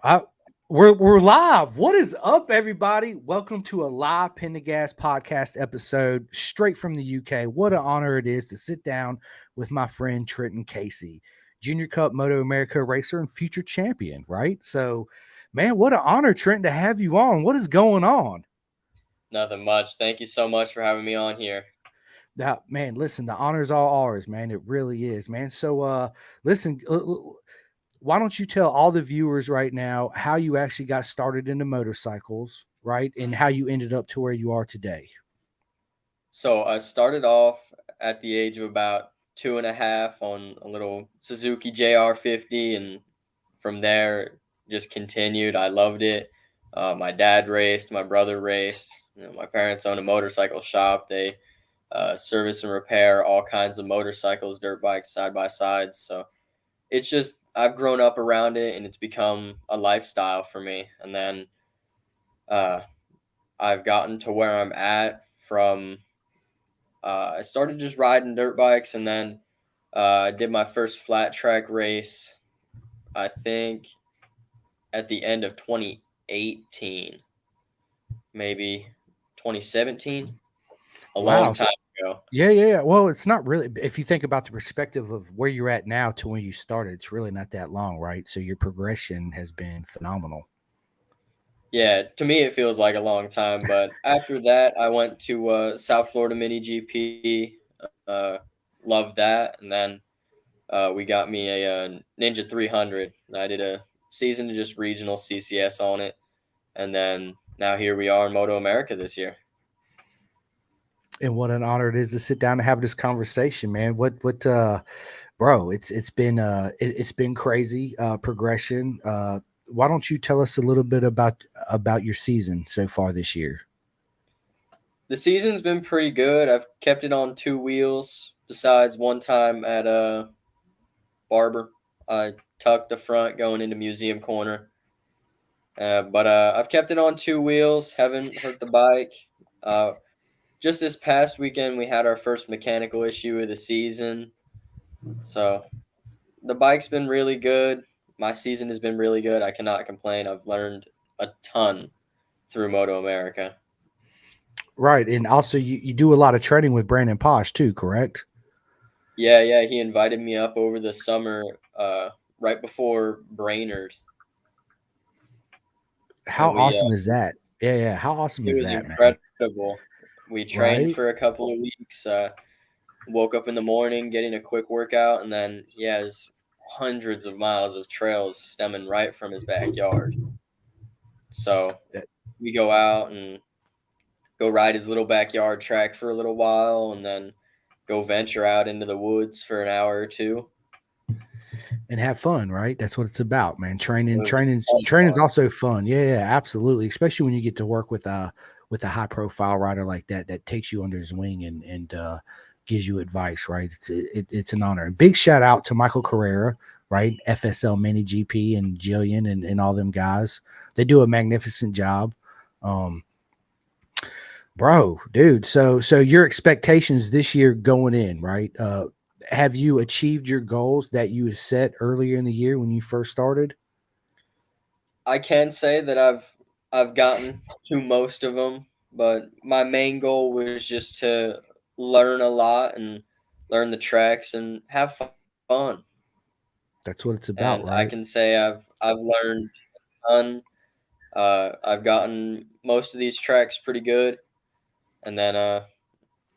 I, we're live. What is up, everybody? Welcome to a live Pendergast podcast episode straight from the UK. What an honor it is to sit down with my friend Trenton Casey, Junior Cup Moto America racer and future champion. Right? So, man, what an honor, Trenton, to have you on. What is going on? Nothing much. Thank you so much for having me on here. Now, man, listen, the honor's all ours, man. It really is, man. So, listen. Why don't you tell all the viewers right now how you actually got started into motorcycles, right? And how you ended up to where you are today. So I started off at the age of about 2.5 on a little Suzuki JR50, and from there just continued. I loved it. My dad raced, my brother raced. My parents own a motorcycle shop. They service and repair all kinds of motorcycles, dirt bikes, side by sides. So it's just I've grown up around it, and it's become a lifestyle for me. And then uh, I've gotten to where I'm at from. I started just riding dirt bikes, and then I did my first flat track race, I think, at the end of 2018, maybe 2017, a long Wow. time ago. Yeah. Well, it's not really, if you think about the perspective of where you're at now to when you started, it's really not that long, right? So your progression has been phenomenal. Yeah, to me it feels like a long time, but after that I went to South Florida Mini GP, loved that, and then we got me a Ninja 300. I did a season of just regional CCS on it, and then now here we are in Moto America this year. And what an honor it is to sit down and have this conversation, man. Bro, it's been crazy progression. Why don't you tell us a little bit about your season so far this year? The season's been pretty good. I've kept it on two wheels. Besides one time at a barber, I tucked the front going into museum corner. But I've kept it on two wheels. Haven't hurt the bike. Uh, just this past weekend, we had our first mechanical issue of the season. So the bike's been really good. My season has been really good. I cannot complain. I've learned a ton through Moto America. Right. And also you do a lot of training with Brandon Posh too, correct? Yeah. He invited me up over the summer, right before Brainerd, How and we awesome is that? Yeah. How awesome it is was that, man? incredible. We trained Right? for a couple of weeks. Woke up in the morning, getting a quick workout, and then he has hundreds of miles of trails stemming right from his backyard. So Yeah. we go out and go ride his little backyard track for a little while, and then go venture out into the woods for an hour or two. And have fun, right? That's what it's about, man. It Training, was training's fun. training's also fun. Yeah, absolutely. Especially when you get to work with a high profile rider like that takes you under his wing and gives you advice, right? It's an honor. And big shout out to Michael Carrera, right? FSL Mini GP and Jillian and all them guys. They do a magnificent job. Um, Bro, dude. So your expectations this year going in, right? Have you achieved your goals that you set earlier in the year when you first started? I can say that I've gotten to most of them, but my main goal was just to learn a lot and learn the tracks and have fun. That's what it's And I about, can right? say I've learned a ton. I've gotten most of these tracks pretty good, and then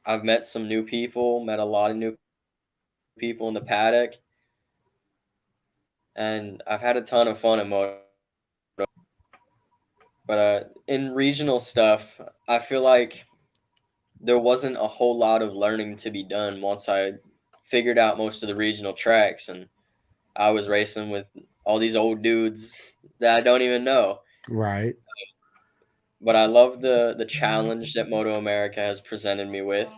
I've met some new people, met a lot of new people in the paddock, and I've had a ton of fun at Moto. But in regional stuff, I feel like there wasn't a whole lot of learning to be done once I figured out most of the regional tracks, and I was racing with all these old dudes that I don't even know. Right. But I love the challenge that Moto America has presented me with,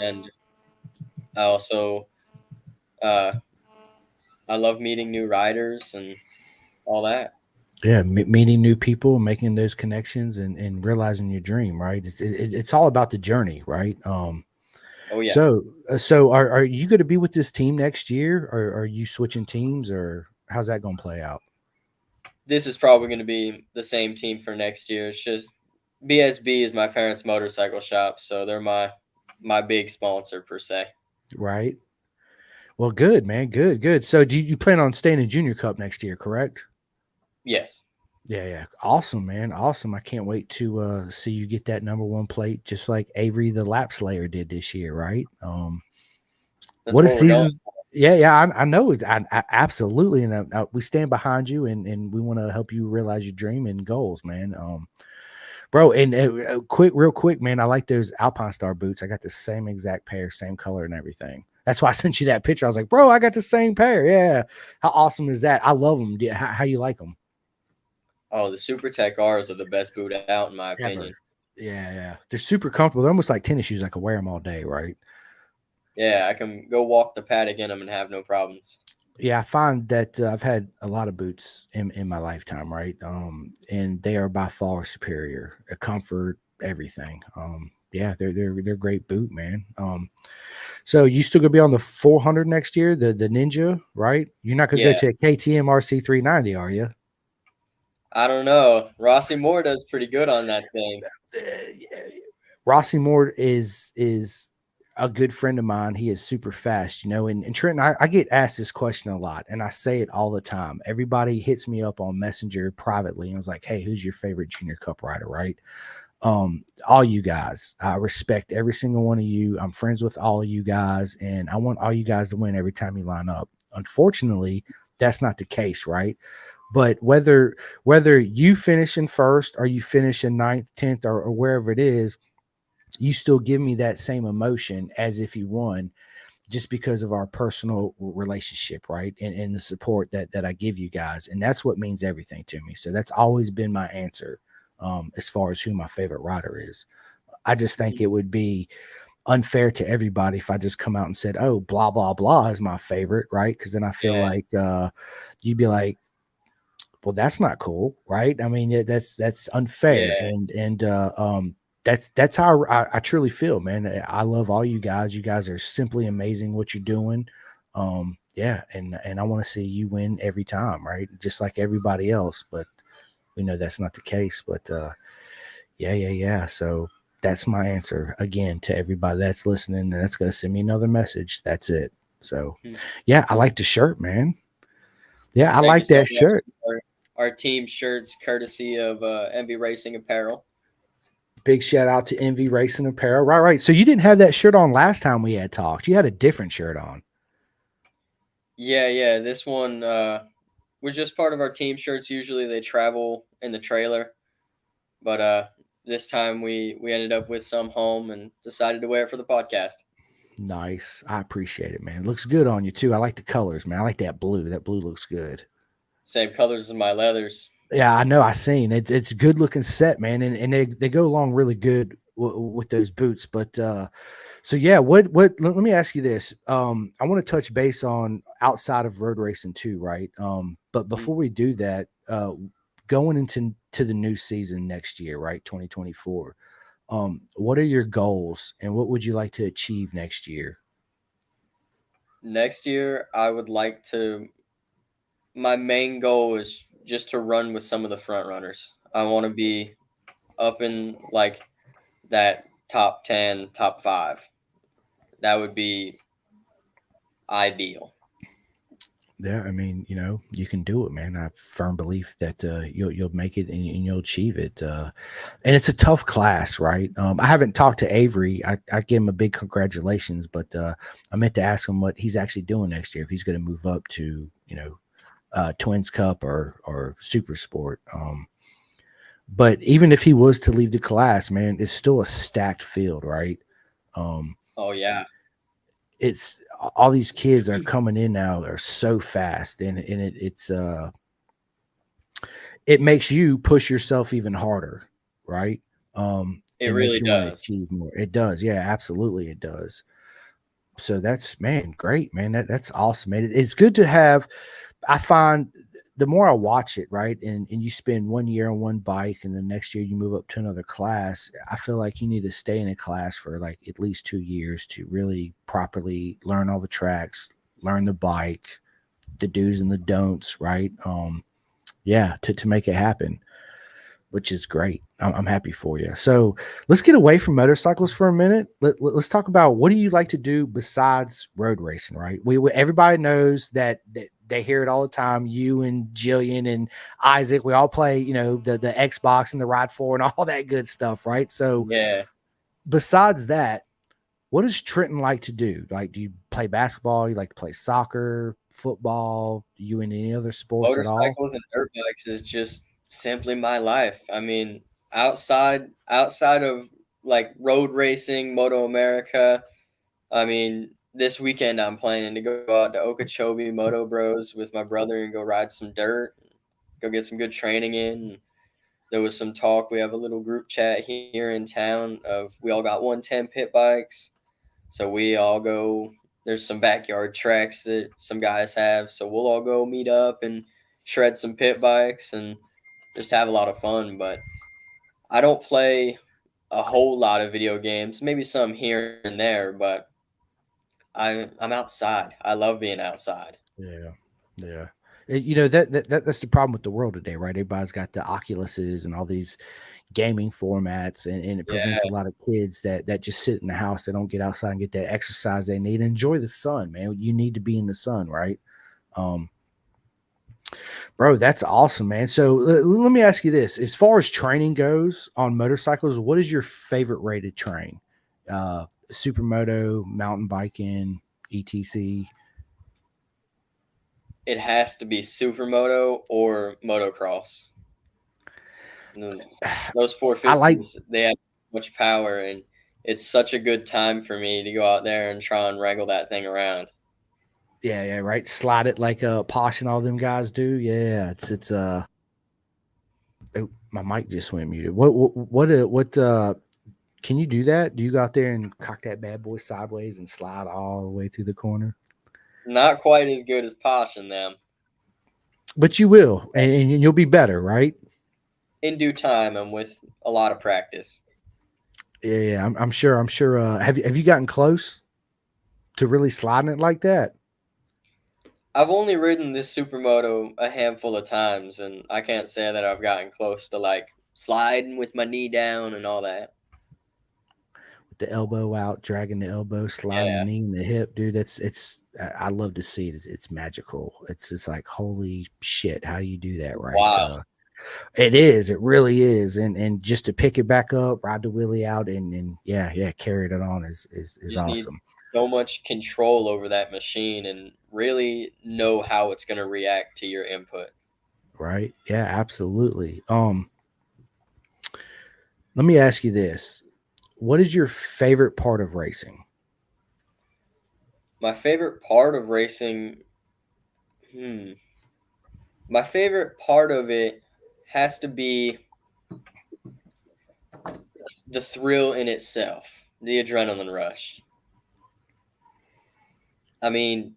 and I also uh, I love meeting new riders and all that. Yeah, meeting new people, making those connections, and realizing your dream, right? It's all about the journey, right? Oh yeah, So are you going to be with this team next year, or are you switching teams, or how's that going to play out? this is probably going to be the same team for next year. It's just BSB is my parents' motorcycle shop, so they're my big sponsor per se. Right. Well, good, man. Good, good. So do you plan on staying in Junior Cup next year, correct? Yes, Yeah, yeah. Awesome, man. Awesome. I can't wait to see you get that number one plate just like Avery the Lap Slayer did this year, right? that's What a where we're going. season. Yeah, yeah, I know. I absolutely, and we stand behind you, and we want to help you realize your dream and goals, man. Bro, and real quick, man, I like those Alpine Star boots. I got the same exact pair, same color and everything. That's why I sent you that picture. I was like, bro, I got the same pair. Yeah, how awesome is that? I love them. How you like them? Oh, the Super Tech R's are the best boot out in my opinion. Ever? Yeah, yeah. They're super comfortable. They're almost like tennis shoes. I can wear them all day, right? Yeah, I can go walk the paddock in them and have no problems. Yeah, I find that I've had a lot of boots in my lifetime, right? And they are by far superior, comfort, everything. Yeah, they're great boot, man. So you still gonna be on the 400 next year, the Ninja, right? You're not gonna go Yeah, to a KTM RC 390, are you? I don't know. Rossi Moore does pretty good on that thing. Rossi Moore is a good friend of mine. He is super fast, you know. And Trenton, I get asked this question a lot, and I say it all the time. Everybody hits me up on Messenger privately and was like, "Hey, who's your favorite Junior Cup rider?" Right? All you guys. I respect every single one of you. I'm friends with all of you guys, and I want all you guys to win every time you line up. Unfortunately, that's not the case, right? But whether you finish in first or you finish in ninth, 10th, or wherever it is, you still give me that same emotion as if you won, just because of our personal relationship, right? And the support that I give you guys. And that's what means everything to me. So that's always been my answer as far as who my favorite rider is. I just think it would be unfair to everybody if I just come out and said, oh, blah, blah, blah is my favorite, right? Because then I feel Yeah, like you'd be like, well, that's not cool, right? I mean, that's unfair, yeah. and that's how I truly feel, man. I love all you guys. You guys are simply amazing. What you're doing, yeah, and I want to see you win every time, right? Just like everybody else, but we know that's not the case. But yeah, yeah, yeah. So that's my answer again to everybody that's listening, and that's gonna send me another message. That's it. So Hmm. yeah, I like the shirt, man. Yeah, I Thank you like so that much. shirt. Our team shirts courtesy of MV Racing Apparel. Big shout out to Envy Racing Apparel. Right, right. So you didn't have that shirt on last time we had talked. You had a different shirt on. Yeah, yeah. This one was just part of our team shirts. Usually they travel in the trailer, but this time we ended up with some home and decided to wear it for the podcast. Nice. I appreciate it, man. It looks good on you too. I like the colors, man. I like that blue. That blue looks good. Same colors as my leathers. Yeah, I know. I seen it. It's a good looking set, man, and they go along really good with those boots. But so yeah, what? Let me ask you this. I want to touch base on outside of road racing too, right? But Mhm. before we do that, going into the new season next year, right, 2024. What are your goals, and what would you like to achieve next year? Next year, I would like to. My main goal is just to run with some of the front runners. I want to be up in like that top 10, top 5. That would be ideal. Yeah, I mean, you can do it, man. I have firm belief that you'll make it and you'll achieve it. And it's a tough class, right? I haven't talked to Avery. I give him a big congratulations, but I meant to ask him what he's actually doing next year if he's going to move up to Twins Cup or Super Sport. But even if he was to leave the class, man, it's still a stacked field, right? Um, Oh yeah. it's all these kids are coming in now. They're so fast, and it makes you push yourself even harder, right? It And make really you want to does. achieve more. It does, yeah, absolutely, it does. So that's man, great, man. That's awesome, man. It's good to have. I find the more I watch it, right, and you spend 1 year on one bike, and the next year you move up to another class. I feel like you need to stay in a class for like at least 2 years to really properly learn all the tracks, learn the bike, the do's and the don'ts, right? Yeah, to make it happen, which is great. I'm happy for you. So let's get away from motorcycles for a minute. Let's talk about what do you like to do besides road racing, right? Everybody knows that they hear it all the time. You and Jillian and Isaac, we all play, the Xbox and the Ride 4 and all that good stuff, right? So Yeah. besides that, what does Trenton like to do? Like, do you play basketball? You like to play soccer, football? You in any other sports at all? Motorcycles and dirt bikes is just simply my life. I mean, outside of like road racing, motoamerica, I mean, this weekend I'm planning to go out to Okeechobee Moto Bros with my brother and go ride some dirt, go get some good training in. There was some talk. We have a little group chat here in town of we all got 110 pit bikes. So we all go. There's some backyard tracks that some guys have. So we'll all go meet up and shred some pit bikes and just have a lot of fun. But I don't play a whole lot of video games, maybe some here and there, but I'm outside. I love being outside. Yeah, yeah. That's the problem with the world today, right? Everybody's got the Oculuses and all these gaming formats, and it prevents a Yeah, lot of kids that just sit in the house. They don't get outside and get that exercise they need. Enjoy the sun, man. You need to be in the sun, right? Um, Bro, that's awesome, man. So let me ask you this: as far as training goes on motorcycles, what is your favorite way to train? Supermoto, mountain biking, etc. it has to be supermoto or motocross. Those I like 450s, they have much power, and it's such a good time for me to go out there and try and wrangle that thing around. Yeah, yeah, right. Slide it like Posh and all them guys do. Yeah, it's oh, my mic just went muted. What can you do that? Do you go out there and cock that bad boy sideways and slide all the way through the corner? Not quite as good as Posh and them. But you will, and you'll be better, right? In due time and with a lot of practice. Yeah, yeah. I'm sure. I'm sure. Have you gotten close to really sliding it like that? I've only ridden this supermoto a handful of times, and I can't say that I've gotten close to like sliding with my knee down and all that. With the elbow out, dragging the elbow, sliding the Yeah. knee and the hip, dude. I love to see it. It's magical. It's just like holy shit. How do you do that right? Wow. It is. It really is. And just to pick it back up, ride the wheelie out, and yeah, yeah, carry it on is You just need awesome, so much control over that machine and really know how it's going to react to your input. right? Yeah, absolutely. Let me ask you this: what is your favorite part of racing? My favorite part of racing, hmm, my favorite part of it has to be the thrill in itself, the adrenaline rush. I mean,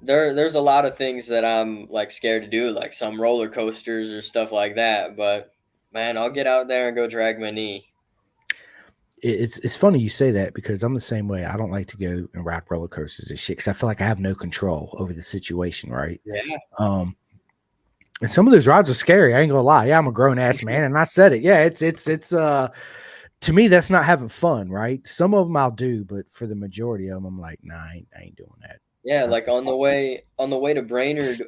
there's a lot of things that I'm like scared to do, like some roller coasters or stuff like that. But man, I'll get out there and go drag my knee. It's funny you say that because I'm the same way. I don't like to go and ride roller coasters and shit because I feel like I have no control over the situation, right? Yeah, Um, and some of those rides are scary. I ain't gonna lie. Yeah, I'm a grown ass man, and I said it. Yeah, it's to me that's not having fun, right? Some of them I'll do, but for the majority of them, I'm like, nah, I ain't doing that. yeah. I, Like on the way to Brainerd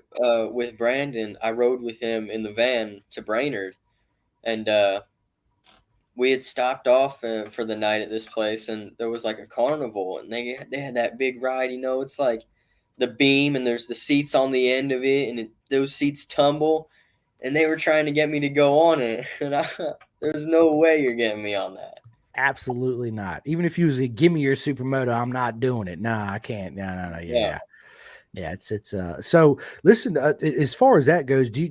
with Brandon, I rode with him in the van to Brainerd, and we had stopped off for the night at this place, and there was like a carnival, and they had that big ride. It's like the beam, and there's the seats on the end of it, and those seats tumble, and they were trying to get me to go on it, and there's no way you're getting me on that. absolutely not. Even if you was like, give me your supermoto, I'm not doing it. Nah, I can't. No, no, no. Yeah, Yeah, yeah. Yeah, it's so listen, as far as that goes, do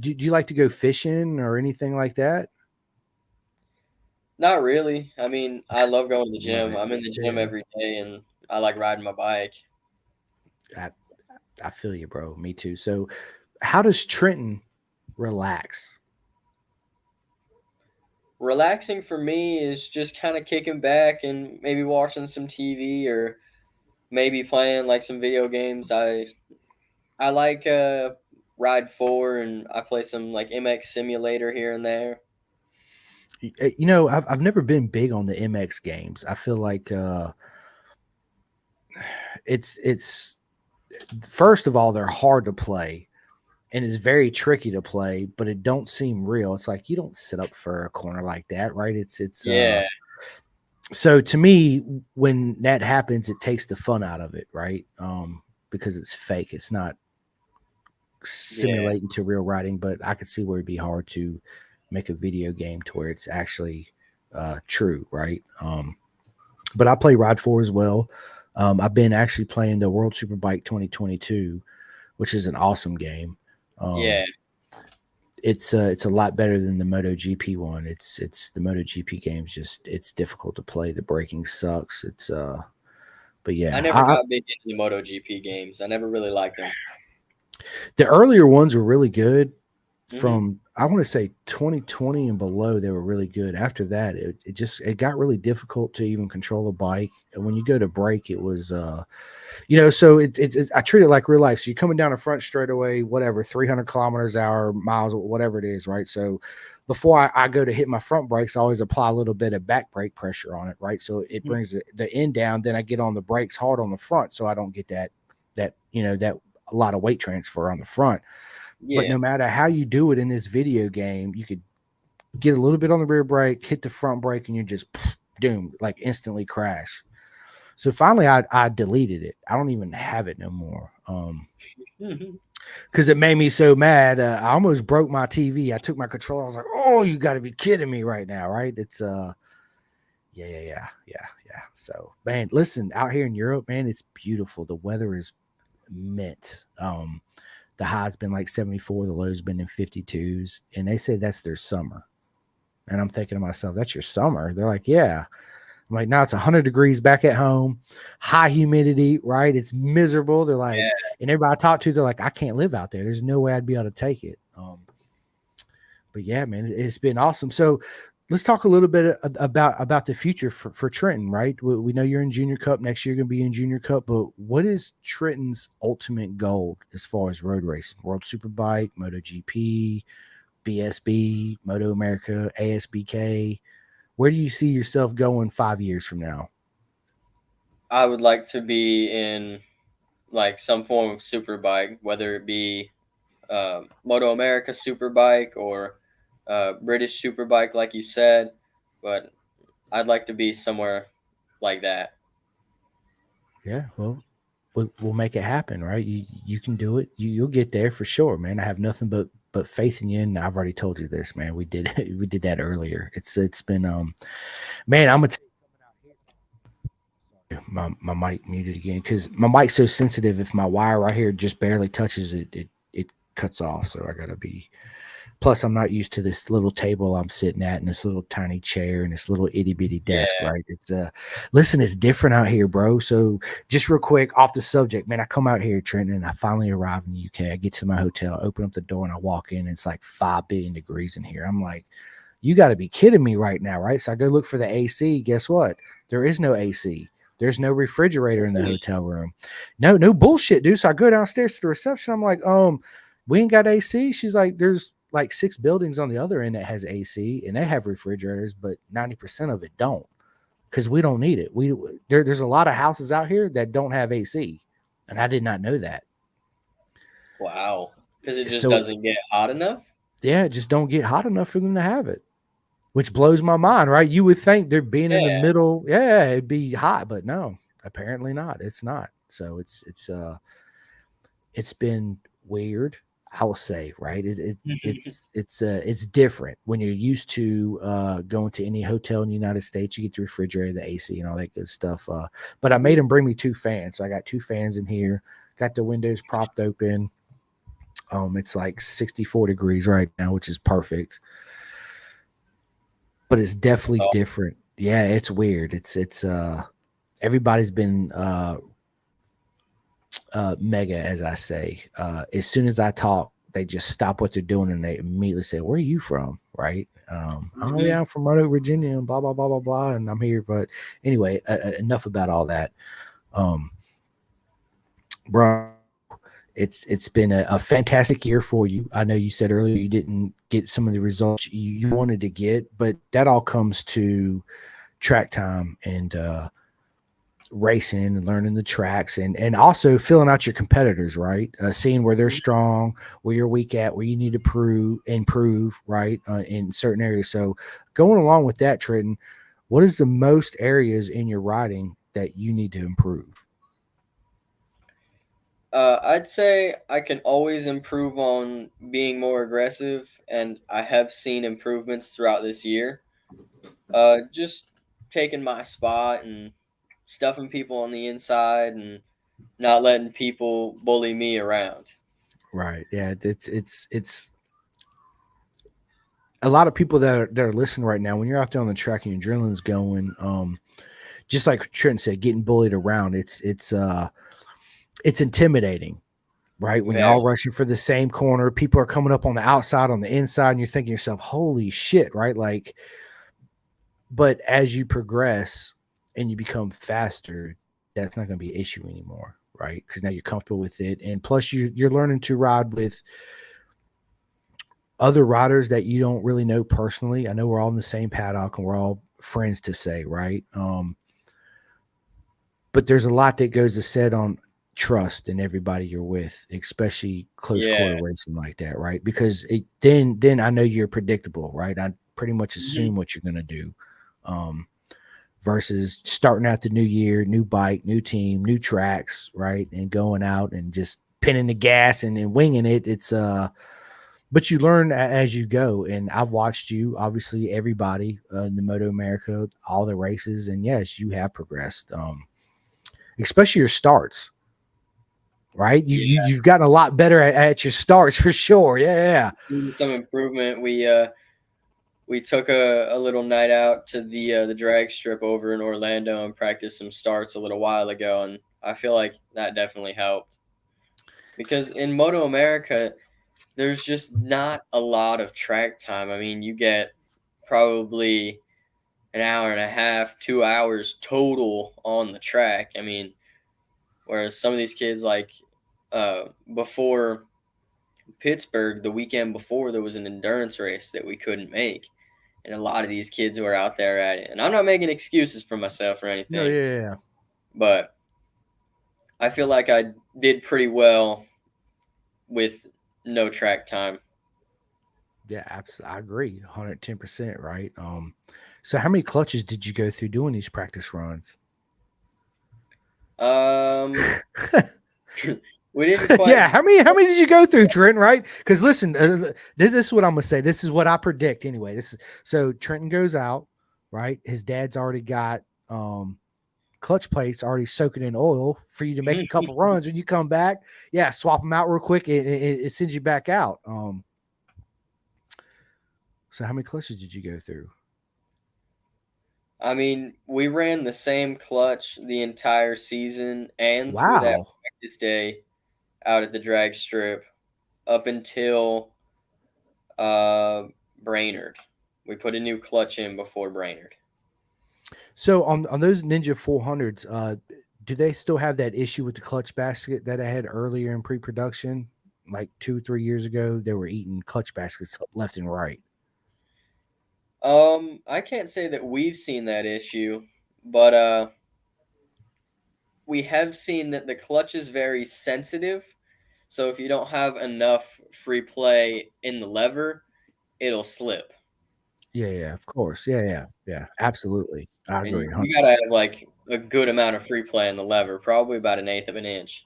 you like to go fishing or anything like that? not really. I mean, I love going to the Love gym. it. I'm in the gym Yeah. every day, and I like riding my bike. I, I feel you, bro. Me too. So how does Trenton relax? Relaxing for me is just kind of kicking back and maybe watching some TV or maybe playing like some video games. I like Ride 4, and I play some like MX Simulator here and there. I've never been big on the MX games. I feel like it's first of all they're hard to play and it's very tricky to play, but it don't seem real. It's like you don't sit up for a corner like that, right? It's Yeah, so to me, when that happens, it takes the fun out of it, right? Because it's fake. It's not yeah, simulating to real riding, but I could see where it'd be hard to make a video game to where it's actually true, right? But I play Ride 4 as well. I've been actually playing the World Superbike 2022, which is an awesome game. yeah. Um, it's a lot better than the MotoGP one. It's the MotoGP game's just it's difficult to play. The braking sucks. But I yeah, never got big into the MotoGP games. I never really liked them. the earlier ones were really good. Hmm. From I want to say 2020 and below, they were really good. After that, it got really difficult to even control a bike. And when you go to brake, it was so I treat it like real life. So you're coming down a front straightaway, whatever, 300 kilometers hour, miles, whatever it is, right? So before I go to hit my front brakes, I always apply a little bit of back brake pressure on it, right? So it brings the end down. Then I get on the brakes hard on the front, so I don't get that a lot of weight transfer on the front. But Yeah, no matter how you do it in this video game, you could get a little bit on the rear brake, hit the front brake, and you're just doomed, like instantly crash. So finally, I deleted it. I don't even have it no more. Because it made me so mad. I almost broke my TV. I took my controller. I was like, "Oh, you got to be kidding me right now!" Right? It's yeah. So man, listen, out here in Europe, man, it's beautiful. The weather is mint. The high's been like 74, the low's been in 52s, and they say that's their summer. And I'm thinking to myself, that's your summer. They're like, yeah. I'm like, now it's 100 degrees back at home, high humidity, right? It's miserable. They're like, yeah. and everybody I talk to, they're like, I can't live out there. There's no way I'd be able to take it. But yeah, man, it's been awesome. So let's talk a little bit about the future for Trenton, right? We know you're in Junior Cup next year, going to be in Junior Cup, but what is Trenton's ultimate goal as far as road racing? World Superbike, MotoGP, BSB, Moto America, ASBK. Where do you see yourself going 5 years from now? I would like to be in like some form of super bike, whether it be Moto America Superbike or British Superbike, like you said. But I'd like to be somewhere like that. Yeah, well, we'll make it happen, right? You can do it. You'll get there for sure, man. I have nothing but faith in you, and I've already told you this, man. We did we did that earlier. It's been man. I'm gonna my mic muted again because my mic's so sensitive. If my wire right here just barely touches it, it cuts off. So I gotta be. Plus, I'm not used to this little table I'm sitting at and this little tiny chair and this little itty bitty desk, Yeah, right? Listen, it's different out here, bro. So, just real quick off the subject, man, I come out here, Trenton, and I finally arrive in the UK. I get to my hotel, open up the door, and I walk in. And it's like 5 billion degrees in here. I'm like, you got to be kidding me right now, right? So, I go look for the AC. Guess what? There is no AC. There's no refrigerator in the really. hotel room. No bullshit, dude. So I go downstairs to the reception. I'm like, we ain't got AC. She's like, there's like 6 buildings on the other end that has AC and they have refrigerators, but 90% of it don't because we don't need it. There's a lot of houses out here that don't have AC, and I did not know that. Wow, because it just So doesn't get hot enough. yeah, it just don't get hot enough for them to have it, which blows my mind, right? You would think they're being in the Yeah, middle, yeah, it'd be hot, but no, apparently not. It's not. So it's been weird. I will say, right? It's different when you're used to going to any hotel in the United States. You get the refrigerator, the AC, and all that good stuff. But I made Mhm. him bring me 2 fans, so I got 2 fans in here. Got the windows propped open. It's like 64 degrees right now, which is perfect. But it's definitely Oh, different. Yeah, it's weird. It's everybody's been mega, as I say. As soon as I talk, they just stop what they're doing and they immediately say, "Where are you from?" Right? Oh mhm. yeah, I'm from Roanoke, Virginia, and blah blah blah blah blah, and I'm here. But anyway, enough about all that, um, bro. It's been a fantastic year for you. I know you said earlier you didn't get some of the results you wanted to get, but that all comes to track time and racing and learning the tracks and also filling out your competitors, right? Seeing where they're strong, where you're weak at, where you need to improve, right? In certain areas. So going along with that, Trenton, what is the most areas in your riding that you need to improve? I'd say I can always improve on being more aggressive, and I have seen improvements throughout this year. Just taking my spot and stuffing people on the inside and not letting people bully me around. Right. Yeah. It's a lot of people that are listening right now. When you're out there on the track and your adrenaline's going, just like Trent said, getting bullied around, it's intimidating, right? When you're all Very. rushing for the same corner, people are coming up on the outside, on the inside, and you're thinking to yourself, "Holy shit!" Right? Like, but as you progress and you become faster, that's not going to be an issue anymore, right? Because now you're comfortable with it, and plus you're learning to ride with other riders that you don't really know personally. I know we're all in the same paddock and we're all friends to say, right? But there's a lot that goes to said on trust in everybody you're with, especially close Yeah. quarter racing like that, right? Because then I know you're predictable, right? I pretty much Mhm. assume what you're gonna do. Um, Versus starting out the new year, new bike, new team, new tracks, right? And going out and just pinning the gas and winging it. But you learn as you go. And I've watched you, obviously, everybody in the Moto America, all the races, and yes, you have progressed. Especially your starts, right? Yeah. You've gotten a lot better at your starts for sure. Yeah. Seen some improvement. We took a little night out to the drag strip over in Orlando and practiced some starts a little while ago, and I feel like that definitely helped because in Moto America there's just not a lot of track time. I mean, you get probably an hour and a half, 2 hours total on the track. I mean, whereas some of these kids like before Pittsburgh, the weekend before, there was an endurance race that we couldn't make. And a lot of these kids who are out there at it. And I'm not making excuses for myself or No, anything, yeah. but I feel like I did pretty well with no track time. Yeah, absolutely. I agree. 110%, right? So how many clutches did you go through doing these practice runs? Um, we didn't quite. Yeah, how many did you go through, Trent? Right? Because listen, this is what I'm gonna say. This is what I predict anyway. This is so Trenton goes out, right? His dad's already got clutch plates already soaking in oil for you to make a couple runs. When you come back, yeah, swap them out real quick. It sends you back out. So how many clutches did you go through? I mean, we ran the same clutch the entire season and through that Wow. practice day out at the drag strip up until Brainerd. We put a new clutch in before Brainerd. So on those Ninja 400s, do they still have that issue with the clutch basket that I had earlier in pre-production? Like 2, 3 years ago, they were eating clutch baskets up left and right. I can't say that we've seen that issue, but we have seen that the clutch is very sensitive. So if you don't have enough free play in the lever, it'll slip. Yeah, of course. Yeah, absolutely. I And agree. you gotta have like a good amount of free play in the lever, probably about an eighth of an inch.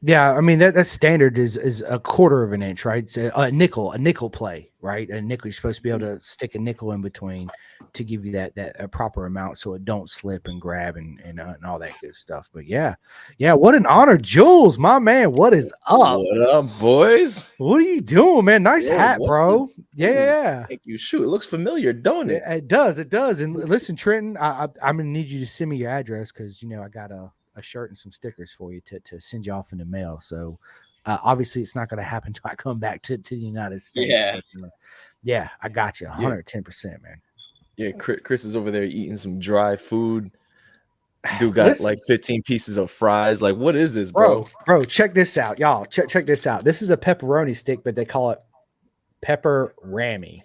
Yeah, I mean that's standard is a quarter of an inch, right? It's a nickel play, right? A nickel. You're supposed to be able to stick a nickel in between to give you that a proper amount, so it don't slip and grab and all that good stuff. But yeah. What an honor, Jules, my man. What is up? What up, boys? What are you doing, man? Nice Yo, hat, what the? bro. Ooh, Yeah. thank you. Shoot, it looks familiar, don't It, it? it does. It does. And listen, Trenton, I'm gonna need you to send me your address because I got a shirt and some stickers for you to send you off in the mail. So obviously, it's not gonna happen until I come back to the United States. Yeah. But yeah, I got you Yeah, 110%, man. yeah. Chris is over there eating some dry food. Dude got Listen, like 15 pieces of fries. Like, what is this, bro? bro, check this out, y'all. Check this out. This is a pepperoni stick, but they call it pepper rammy.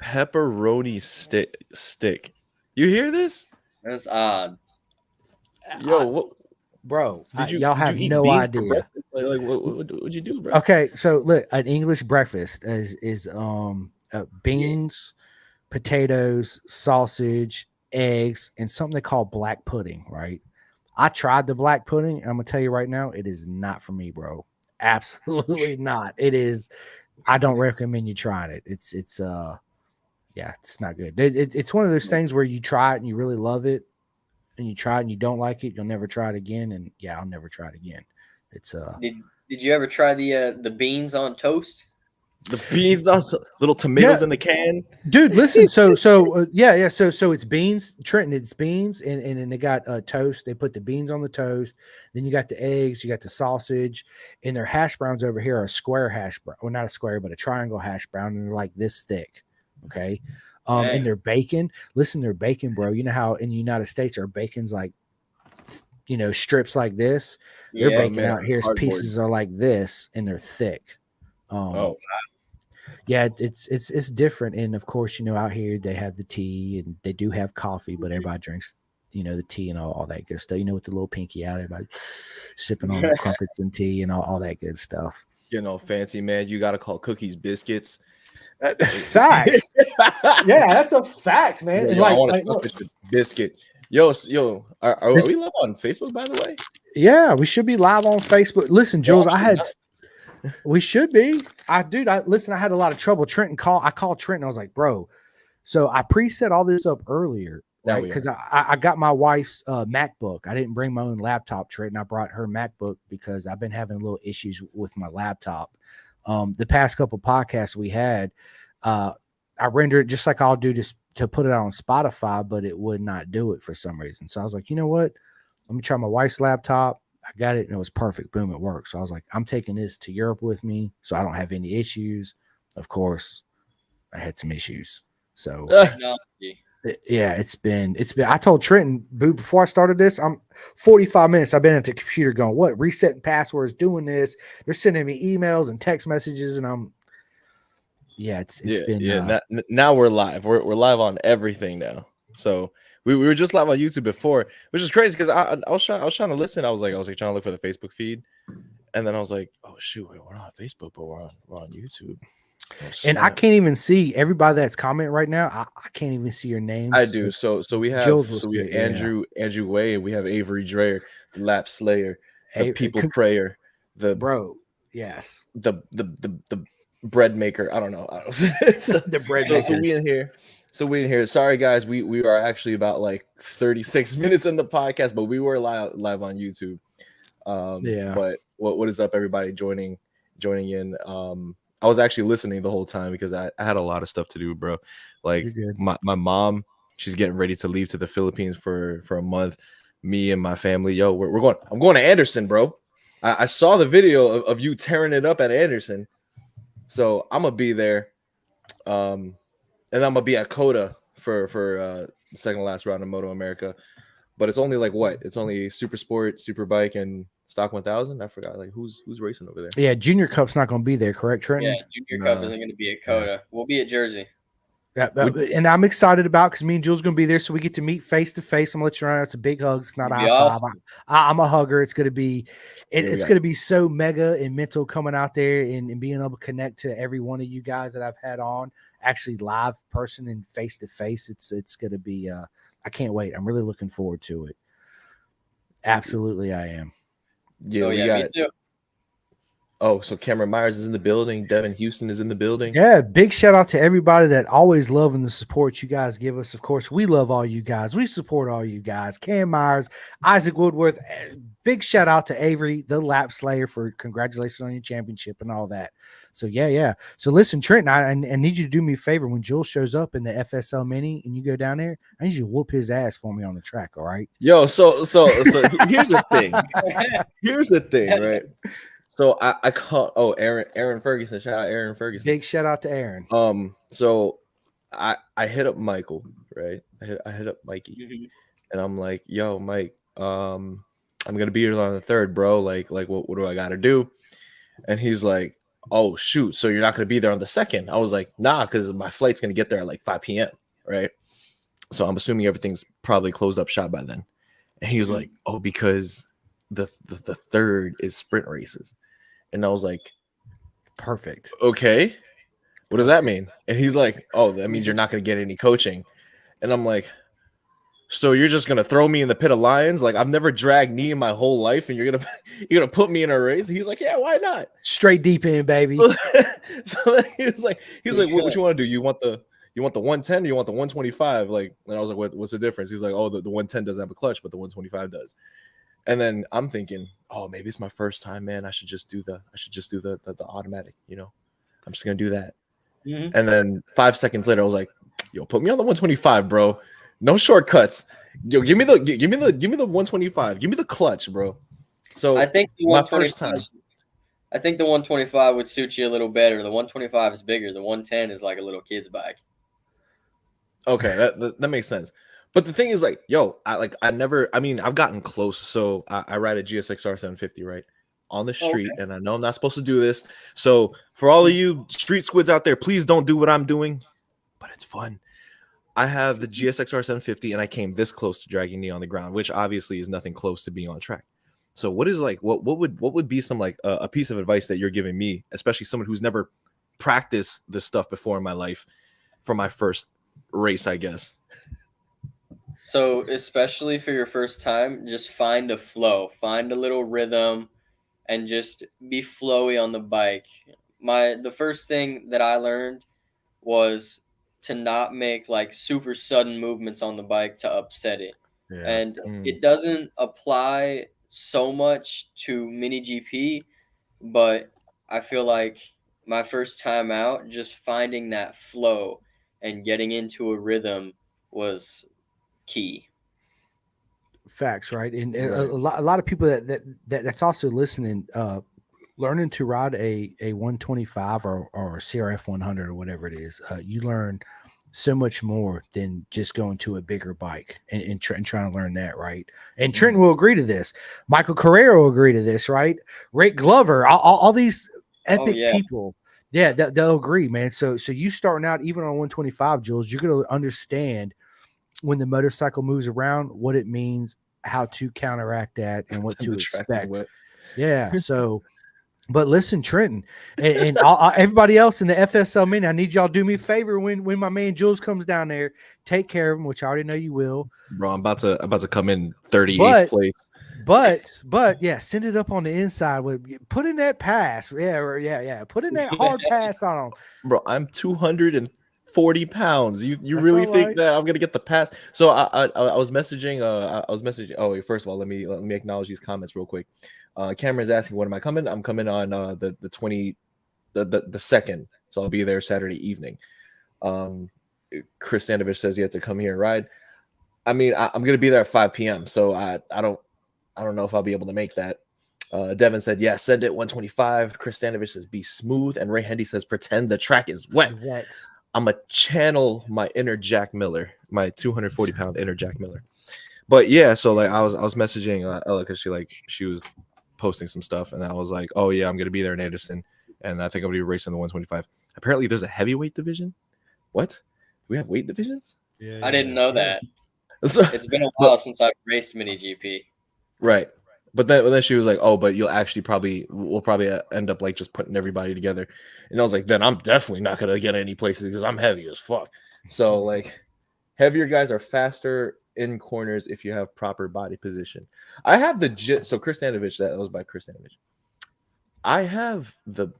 Pepperoni stick. You hear this? That's odd. Yo, what Bro, did y'all you have eat no beans for idea. breakfast? Like what'd you do, bro? Okay, so look, an English breakfast is beans, potatoes, sausage, eggs, and something they call black pudding, right? I tried the black pudding, and I'm gonna tell you right now, it is not for me, bro. Absolutely not. It is. I don't recommend you trying it. It's yeah, it's not good. It's one of those things where you try it and you really love it, and you try it and you don't like it, you'll never try it again. And yeah, I'll never try it again. It's Did you ever try the beans on toast? The beans also little tomatoes in the can. Dude, listen. So it's beans, Trenton. It's beans, and then they got toast. They put the beans on the toast. Then you got the eggs. You got the sausage, and their hash browns over here are a square hash brown. Well, not a square, but a triangle hash brown, and they're like this thick. Okay, and their bacon. Listen, their bacon, bro. You know how in the United States our bacon's like, strips like this. Their bacon out here's pieces are like this, and they're thick. Yeah, it's different, and of course, out here they have the tea and they do have coffee, but everybody drinks, the tea and all that good stuff. With the little pinky out, everybody sipping on crumpets and tea and all that good stuff. Fancy, man. You gotta call cookies biscuits. Facts. Yeah, that's a fact, man. I want a biscuit. Yo, are we live on Facebook, by the way? Yeah, we should be live on Facebook. Listen, Jules, we should be. I had a lot of trouble. I called Trenton. I was like, bro. So I preset all this up earlier, right? Because I got my wife's MacBook. I didn't bring my own laptop, Trenton. I brought her MacBook because I've been having a little issues with my laptop. The past couple podcasts we had, I rendered it just like I'll do to put it on Spotify, but it would not do it for some reason. So I was like, you know what? Let me try my wife's laptop. I got it and it was perfect. Boom, it worked. So I was like, I'm taking this to Europe with me so I don't have any issues. Of course, I had some issues. So it's been I told Trenton, boo, before I started this, I'm 45 minutes. I've been at the computer going, what? Resetting passwords, doing this. They're sending me emails and text messages, and it's been now we're live. We're live on everything now. So we were just live on YouTube before, which is crazy because I was trying to listen. I was like trying to look for the Facebook feed, and then I was like, oh shoot, we're not on Facebook, but we're on YouTube. And I can't even see everybody that's commenting right now. I can't even see your names. I do. So we have Andrew Way, and we have Avery Dreyer, the Lap Slayer, the People Prayer, the yes, the bread maker. I don't know. The bread maker. So we in here. Sorry guys, we are actually about like 36 minutes in the podcast, but we were live on YouTube. But what is up, everybody joining in? I was actually listening the whole time because I had a lot of stuff to do, bro. Like my mom, she's getting ready to leave to the Philippines for a month. Me and my family, I'm going to Anderson, bro. I saw the video of you tearing it up at Anderson. So I'm gonna be there. And I'm gonna be at Coda for the second last round of Moto America. But it's only it's only Super Sport, Super Bike, and Stock 1000. I forgot who's racing over there. Yeah, Junior Cup's not going to be there, correct, Trenton? Yeah, Junior Cup isn't going to be at Coda. We'll be at Jersey. Yeah, and I'm excited about because me and Jules going to be there, so we get to meet face to face. I'm gonna let you know it's a big hug. It's not a high five. Awesome. I'm a hugger. It's going to be, it's going to be so mega and mental coming out there and being able to connect to every one of you guys that I've had on, actually live person and face to face. It's going to be. I can't wait. I'm really looking forward to it. Absolutely, I am. Yeah, me too. Oh, so Cameron Myers is in the building. Devin Houston is in the building. Yeah, big shout out to everybody that always loving the support you guys give us. Of course, we love all you guys. We support all you guys. Cam Myers, Isaac Woodworth. Big shout out to Avery, the Lap Slayer, for congratulations on your championship and all that. So yeah. So listen, Trenton, I need you to do me a favor when Jules shows up in the FSL Mini and you go down there. I need you to whoop his ass for me on the track. All right. Yo, so here's the thing. Here's the thing, right? So I call Aaron Ferguson. Shout out Aaron Ferguson. Big shout out to Aaron. So I hit up Michael, right? I hit up Mikey, and I'm like, yo, Mike, I'm gonna be here on the 3rd, bro. Like what do I gotta do? And he's like, oh shoot, so you're not gonna be there on the 2nd? I was like, nah, because my flight's gonna get there at like 5 p.m. right? So I'm assuming everything's probably closed up shop by then. And he was like, oh, because the 3rd is sprint races. And I was like, perfect. Okay, what does that mean? And he's like, oh, that means you're not gonna get any coaching. And I'm like, so you're just gonna throw me in the pit of lions? Like, I've never dragged knee in my whole life, and you're gonna put me in a race? He's like, yeah, why not? Straight deep in, baby. So then he's like, what you want to do? You want the 110 or you want the 125? Like, and I was like, what's the difference? He's like, oh, the 110 doesn't have a clutch, but the 125 does. And then I'm thinking, oh, maybe it's my first time, man. I should just do the automatic, you know. I'm just gonna do that. And then 5 seconds later, I was like, yo, put me on the 125, bro. No shortcuts. Yo, give me the 125. Give me the clutch, bro. So I think the my first time. I think the 125 would suit you a little better. The 125 is bigger. The 110 is like a little kid's bike. Okay, that makes sense. But the thing is, like, yo, I've gotten close. So I ride a GSXR 750, right? On the street, and I know I'm not supposed to do this. So for all of you street squids out there, please don't do what I'm doing, but it's fun. I have the GSXR 750, and I came this close to dragging knee on the ground, which obviously is nothing close to being on track. So what would be some like a piece of advice that you're giving me, especially someone who's never practiced this stuff before in my life, for my first race, I guess? So especially for your first time, just find a flow, find a little rhythm, and just be flowy on the bike. The first thing that I learned was to not make like super sudden movements on the bike to upset it. Yeah. And it doesn't apply so much to mini GP, but I feel like my first time out, just finding that flow and getting into a rhythm was key. Facts, right? And Right. a lot of people that's also listening, learning to ride a 125 or CRF 100 or whatever it is, you learn so much more than just going to a bigger bike and trying to learn that, right? And Trenton will agree to this. Michael Carrera will agree to this, right? Rick Glover, all these epic people. Yeah, they'll agree, man. So you starting out even on 125, Jules, you're going to understand when the motorcycle moves around, what it means, how to counteract that, and what to expect. Yeah. So, but listen, Trenton, and everybody else in the FSL mini, I need y'all to do me a favor when my man Jules comes down there. Take care of him, which I already know you will. Bro, I'm about to come in 38th place. But yeah, send it up on the inside. Put in that pass. Yeah. Put in that hard pass on him. Bro, I'm 240 pounds. You really think that I'm gonna get the pass? So I was messaging. Oh, wait, first of all, let me acknowledge these comments real quick. Cameron's asking, when am I coming? I'm coming on the 2nd, so I'll be there Saturday evening. Chris Stanovich says you have to come here and ride. I mean, I'm gonna be there at 5 p.m. So I don't know if I'll be able to make that. Devin said, yeah, send it 125. Chris Stanovich says, be smooth. And Ray Hendy says, pretend the track is wet. I'm going to channel my inner Jack Miller, my 240-pound inner Jack Miller. But yeah, so like I was messaging Ella because she was posting some stuff. And I was like, oh yeah, I'm going to be there in Anderson. And I think I'm going to be racing the 125. Apparently there's a heavyweight division. What? Do we have weight divisions? Yeah, I didn't know that. It's been a while since I've raced mini GP. Right. But then she was like, oh, but we'll probably end up like just putting everybody together. And I was like, then I'm definitely not going to get any places because I'm heavy as fuck. So like heavier guys are faster in corners if you have proper body position. I have so Chris Stanovich, that was by Chris Stanovich. I have the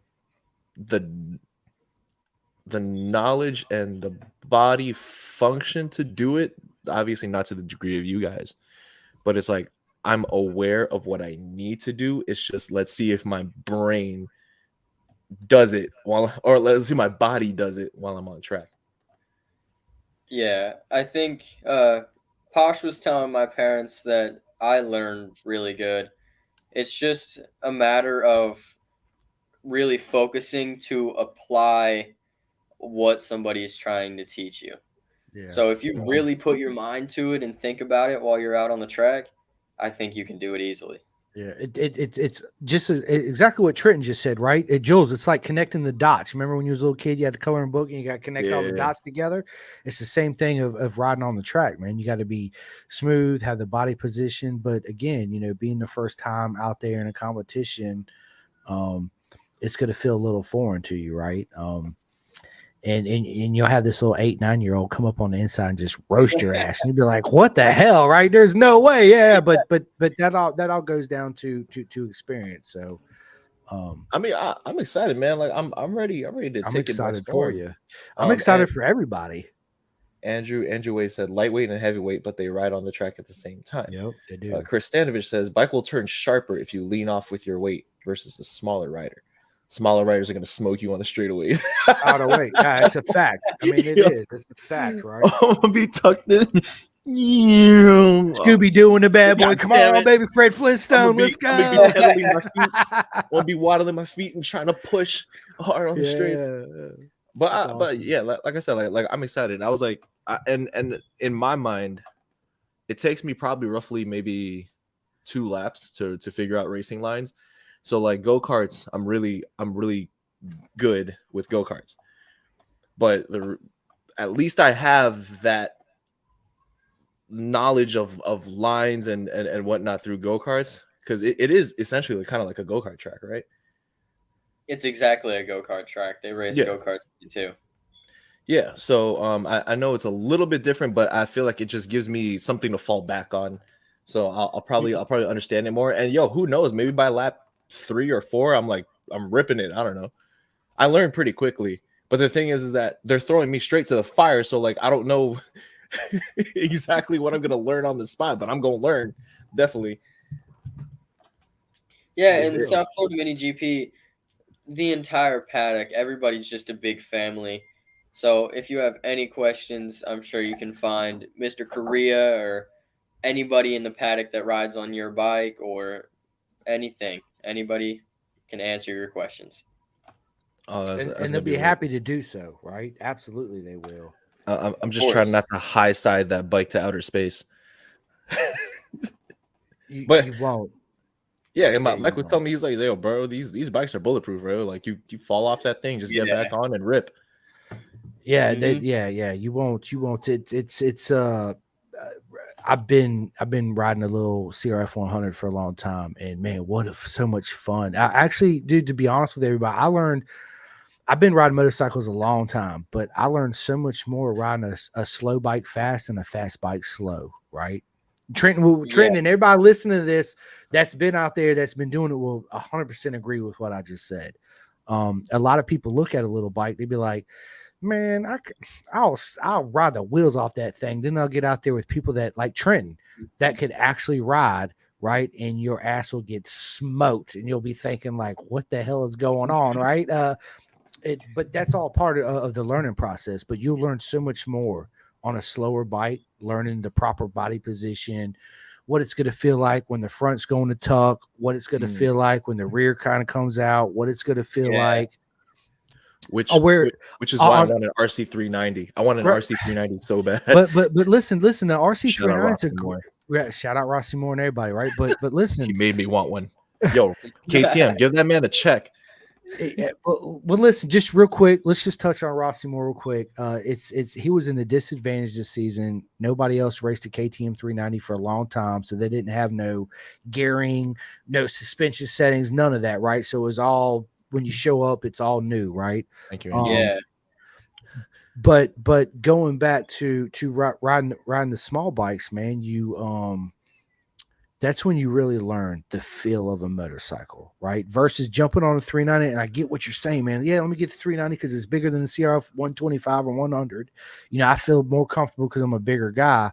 knowledge and the body function to do it. Obviously not to the degree of you guys, but it's like, I'm aware of what I need to do. It's just, let's see if my brain does it or let's see my body does it while I'm on track. Yeah, I think Posh was telling my parents that I learned really good. It's just a matter of really focusing to apply what somebody is trying to teach you. Yeah. So if you really put your mind to it and think about it while you're out on the track, I think you can do it easily. Yeah, it's just exactly what Trenton just said, right? Jules, it's like connecting the dots. Remember when you was a little kid, you had the coloring book and you got to connect all the dots together? It's the same thing of riding on the track, man. You got to be smooth, have the body position. But again, being the first time out there in a competition, it's going to feel a little foreign to you, right? And you'll have this little 8-9-year-old come up on the inside and just roast your ass, and you'll be like, "What the hell?" Right? There's no way. Yeah, but that all goes down to experience. So, I mean, I'm excited, man. Like I'm ready. I'm ready to I'm take it by excited for storm. you. I'm excited for everybody. Andrew Way said lightweight and heavyweight, but they ride on the track at the same time. Yep, they do. Chris Stanovich says bike will turn sharper if you lean off with your weight versus a smaller rider. Smaller riders are going to smoke you on the straightaways. Out of weight. Yeah, it's a fact. I mean, it is. It's a fact, right? I'm going to be tucked in. Scooby doing the bad boy. Come on, baby. Fred Flintstone. Let's go. I'm going to be waddling my feet and trying to push hard on the straights. But awesome. But yeah, like I said, like I'm excited. I was like, and in my mind, it takes me probably roughly maybe 2 laps to figure out racing lines. So like go-karts, I'm really good with go-karts. But at least I have that knowledge of lines and whatnot through go-karts, because it is essentially kind of like a go-kart track, right? It's exactly a go-kart track. They race go-karts too. Yeah, so I know it's a little bit different, but I feel like it just gives me something to fall back on. So I'll probably understand it more. And who knows? Maybe by lap 3 or 4, I'm ripping it. I don't know. I learned pretty quickly, but the thing is that they're throwing me straight to the fire. So like I don't know exactly what I'm gonna learn on the spot, but I'm gonna learn definitely. Yeah, in South Florida Mini GP, the entire paddock, everybody's just a big family. So if you have any questions, I'm sure you can find Mr. Korea or anybody in the paddock that rides on your bike or anything. Anybody can answer your questions. And they'll be happy to do so, right? Absolutely, they will. I'm just trying not to high side that bike to outer space. You won't. Yeah, Mike would tell me, he's like, "Yo, bro, these bikes are bulletproof, bro. Like you fall off that thing, just get back on and rip." Yeah, you won't. It's I've been riding a little CRF 100 for a long time, and man, so much fun. I actually, dude, to be honest with everybody, I've been riding motorcycles a long time, but I learned so much more riding a slow bike fast and a fast bike slow, right? Trenton and everybody listening to this that's been out there, that's been doing it, will 100% agree with what I just said. A lot of people look at a little bike, they'd be like, man, I'll ride the wheels off that thing. Then I'll get out there with people that like Trenton that could actually ride, right? And your ass will get smoked and you'll be thinking like, what the hell is going on, right? But that's all part of the learning process. But you'll learn so much more on a slower bike, learning the proper body position, what it's going to feel like when the front's going to tuck, what it's going to feel like when the rear kind of comes out, what it's going to feel like. Which is why I want an RC390. I want an RC390 so bad. But listen, the RC390. Shout out Rossi Moore and everybody, right? But listen, he made me want one. Yo, KTM, give that man a check. But listen, just real quick, let's just touch on Rossi Moore real quick. He was in the disadvantage this season. Nobody else raced a KTM 390 for a long time, so they didn't have no gearing, no suspension settings, none of that, right? So it was all, when you show up, it's all new, right? Thank you. But going back to riding the small bikes, man, that's when you really learn the feel of a motorcycle, right? Versus jumping on a 390. And I get what you're saying, man. Yeah, let me get the 390 because it's bigger than the CRF 125 or 100. I feel more comfortable because I'm a bigger guy.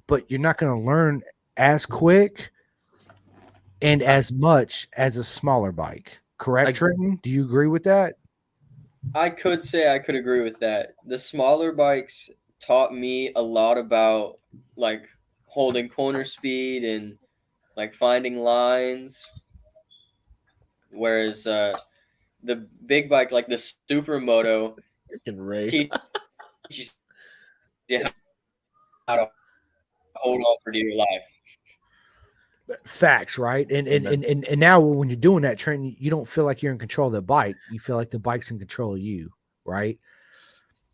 But you're not going to learn as quick and as much as a smaller bike. Correct, Trenton? Do you agree with that? I could say I could agree with that. The smaller bikes taught me a lot about like holding corner speed and like finding lines, whereas the big bike, like the Supermoto, teaches you how to hold on for dear life. Facts, right? And now when you're doing that, Trenton, you don't feel like you're in control of the bike. You feel like the bike's in control of you, right?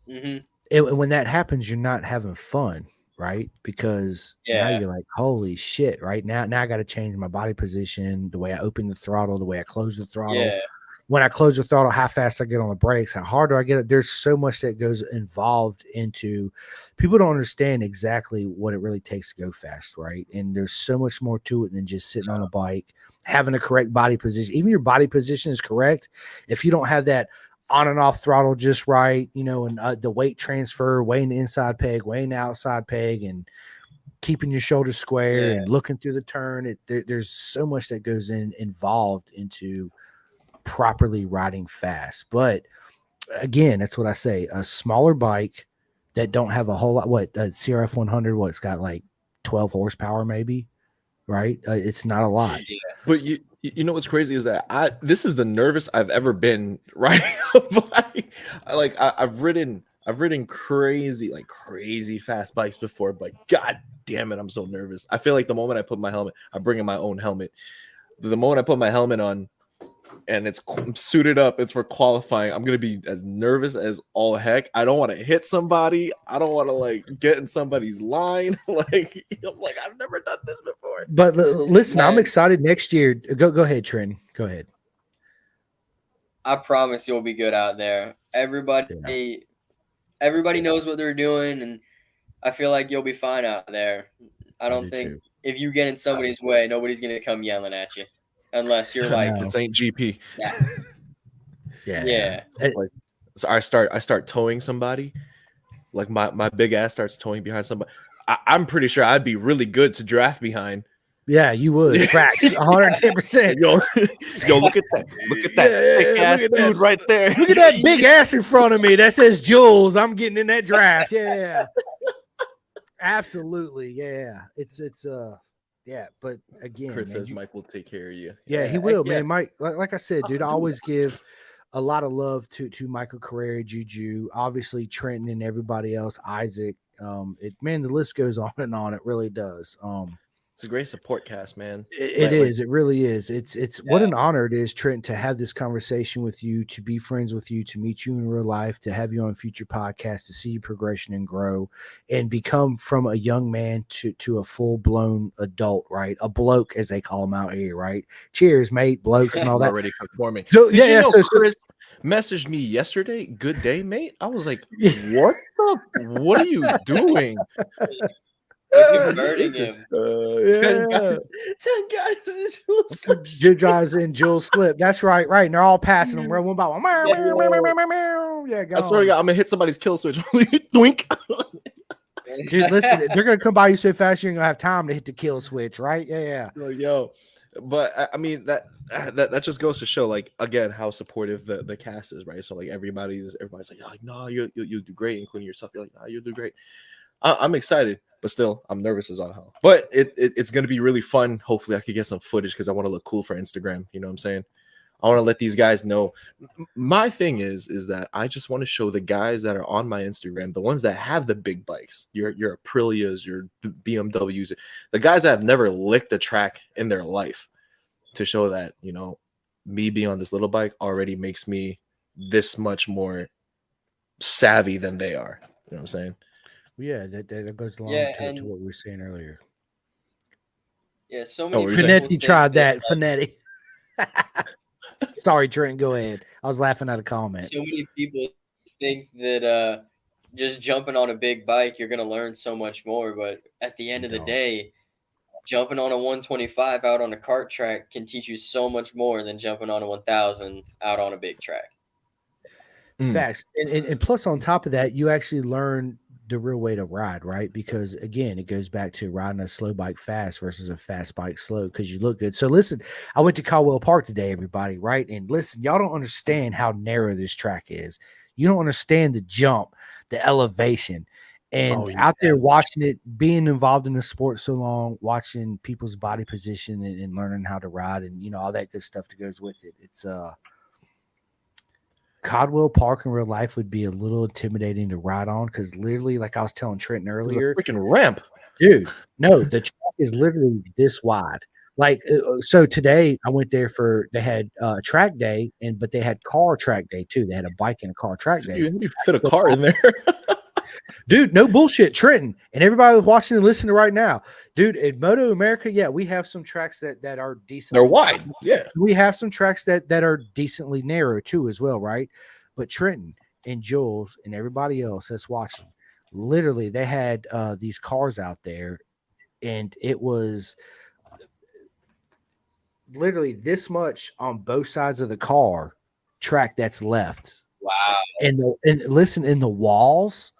Mm-hmm. And when that happens, you're not having fun, right? Because now you're like, holy shit, right? Now I got to change my body position, the way I open the throttle, the way I close the throttle. Yeah. When I close the throttle, how fast I get on the brakes, how hard do I get it? There's so much that goes involved into. People don't understand exactly what it really takes to go fast, right? And there's so much more to it than just sitting on a bike, having a correct body position. Even your body position is correct. If you don't have that on and off throttle just right, you know, and the weight transfer, weighing the inside peg, weighing the outside peg, and keeping your shoulders square and looking through the turn. There's so much that goes involved into properly riding fast. But again, that's what I say, a smaller bike that don't have a whole lot, CRF 100, it's got like 12 horsepower maybe, right? It's not a lot. But you know what's crazy is that this is the nervous I've ever been riding a bike. I've ridden crazy fast bikes before, but god damn it, I'm so nervous. I feel like the moment I put my helmet, I'm bringing my own helmet. The moment I put my helmet on and I'm suited up, it's for qualifying, I'm gonna be as nervous as all heck. I don't want to hit somebody. I don't want to like get in somebody's line. I'm like, I've never done this before. But listen, I'm excited next year. Go ahead, Trent. Go ahead. I promise you'll be good out there. Everybody knows what they're doing, and I feel like you'll be fine out there. I don't think if you get in somebody's way, nobody's gonna come yelling at you. Unless you're like, this ain't GP. Yeah. Like, so I start towing somebody. Like my big ass starts towing behind somebody. I'm pretty sure I'd be really good to draft behind. Yeah, you would. Facts, 110%. Yo, look at that. Look at that thick ass dude right there. Look at that big ass in front of me. That says Jules. I'm getting in that draft. Yeah. Absolutely. Yeah. It's yeah, but again, Chris says Mike will take care of you. Yeah, he will, man. Mike, like I said, dude, I always give a lot of love to Michael Carrera, Juju, obviously Trenton and everybody else, Isaac. The list goes on and on. It really does. It's a great support cast, man. It is. It really is. It's what an honor it is, Trent, to have this conversation with you, to be friends with you, to meet you in real life, to have you on future podcasts, to see your progression and grow and become from a young man to a full-blown adult, right? A bloke, as they call them out here, right? Cheers, mate, blokes and all that. Already conforming. So, so Chris messaged me yesterday. Good day, mate. I was like, what are you doing? 10 guys in Jules guys in Jules slip. That's right. And they're all passing them one by one. Yeah, I swear to God, I'm gonna hit somebody's kill switch. Doink. Dude, listen, they're gonna come by you so fast you ain't gonna have time to hit the kill switch, right? Yeah. Yo, but I mean that just goes to show, like, again, how supportive the cast is, right? So like everybody's like, no, you'll do great, including yourself. You're like, no, you'll do great. I'm excited, but still, I'm nervous as all hell. But it's going to be really fun. Hopefully, I could get some footage because I want to look cool for Instagram. You know what I'm saying? I want to let these guys know. My thing is that I just want to show the guys that are on my Instagram, the ones that have the big bikes, your Aprilias, your BMWs, the guys that have never licked a track in their life, to show that, you know, me being on this little bike already makes me this much more savvy than they are. You know what I'm saying? Yeah, that goes along to what we were saying earlier. Yeah, so many. Finetti tried that. Finetti. Sorry, Trent. Go ahead. I was laughing at a comment. So many people think that just jumping on a big bike, you're going to learn so much more. But at the end of the day, jumping on a 125 out on a kart track can teach you so much more than jumping on a 1000 out on a big track. Facts. And plus, on top of that, you actually learn the real way to ride, right? Because again, it goes back to riding a slow bike fast versus a fast bike slow, because you look good. So listen, I went to Caldwell Park today, everybody, right? And listen, y'all don't understand how narrow this track is. You don't understand the jump, the elevation, and out there watching it, being involved in the sport so long, watching people's body position and learning how to ride, and you know, all that good stuff that goes with it. It's Caldwell Park in real life would be a little intimidating to ride on, because literally, like I was telling Trenton earlier, freaking ramp, dude. No, the track is literally this wide, Like, so today I went there they had track day, but they had car track day too. They had a bike and a car track day. You fit a car in there. Dude, no bullshit, Trenton, and everybody watching and listening right now, dude. At Moto America, yeah, we have some tracks that are decent. They're wide, yeah. We have some tracks that are decently narrow too, as well, right? But Trenton and Jules and everybody else that's watching, literally, they had these cars out there, and it was literally this much on both sides of the car track that's left. Wow. And listen, in the walls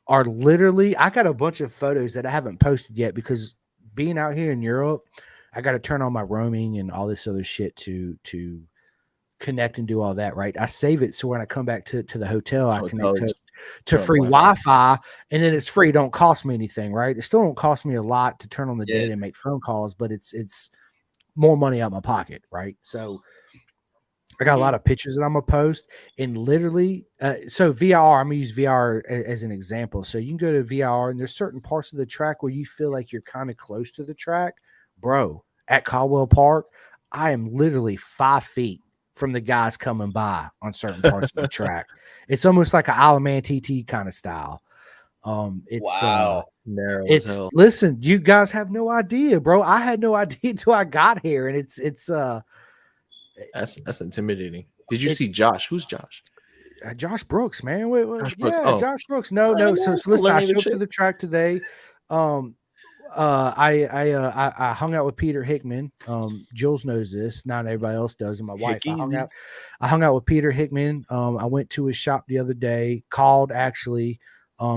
are literally, I got a bunch of photos that I haven't posted yet because being out here in Europe, I got to turn on my roaming and all this other shit to connect and do all that, right? I save it so when I come back to the hotel, I connect to free Wi-Fi, and then it's free. Don't cost me anything, right? It still don't cost me a lot to turn on the data and make phone calls, but it's more money out of my pocket, right? So I got a lot of pictures that I'm gonna post, and literally, so VR, I'm gonna use VR as an example. So you can go to VR, and there's certain parts of the track where you feel like you're kind of close to the track, bro. At Caldwell Park, I am literally 5 feet from the guys coming by on certain parts of the track. It's almost like an Isle of Man TT kind of style. It's narrow it's as hell. Listen, you guys have no idea, bro. I had no idea until I got here, and it's that's intimidating. Did you see Josh? Who's Josh? Josh Brooks, man. Josh Brooks. Yeah, Josh Brooks. No. So listen, I showed up to the track today. I hung out with Peter Hickman. Jules knows this, not everybody else does, and my wife. I hung out with Peter Hickman. I went to his shop the other day, called actually,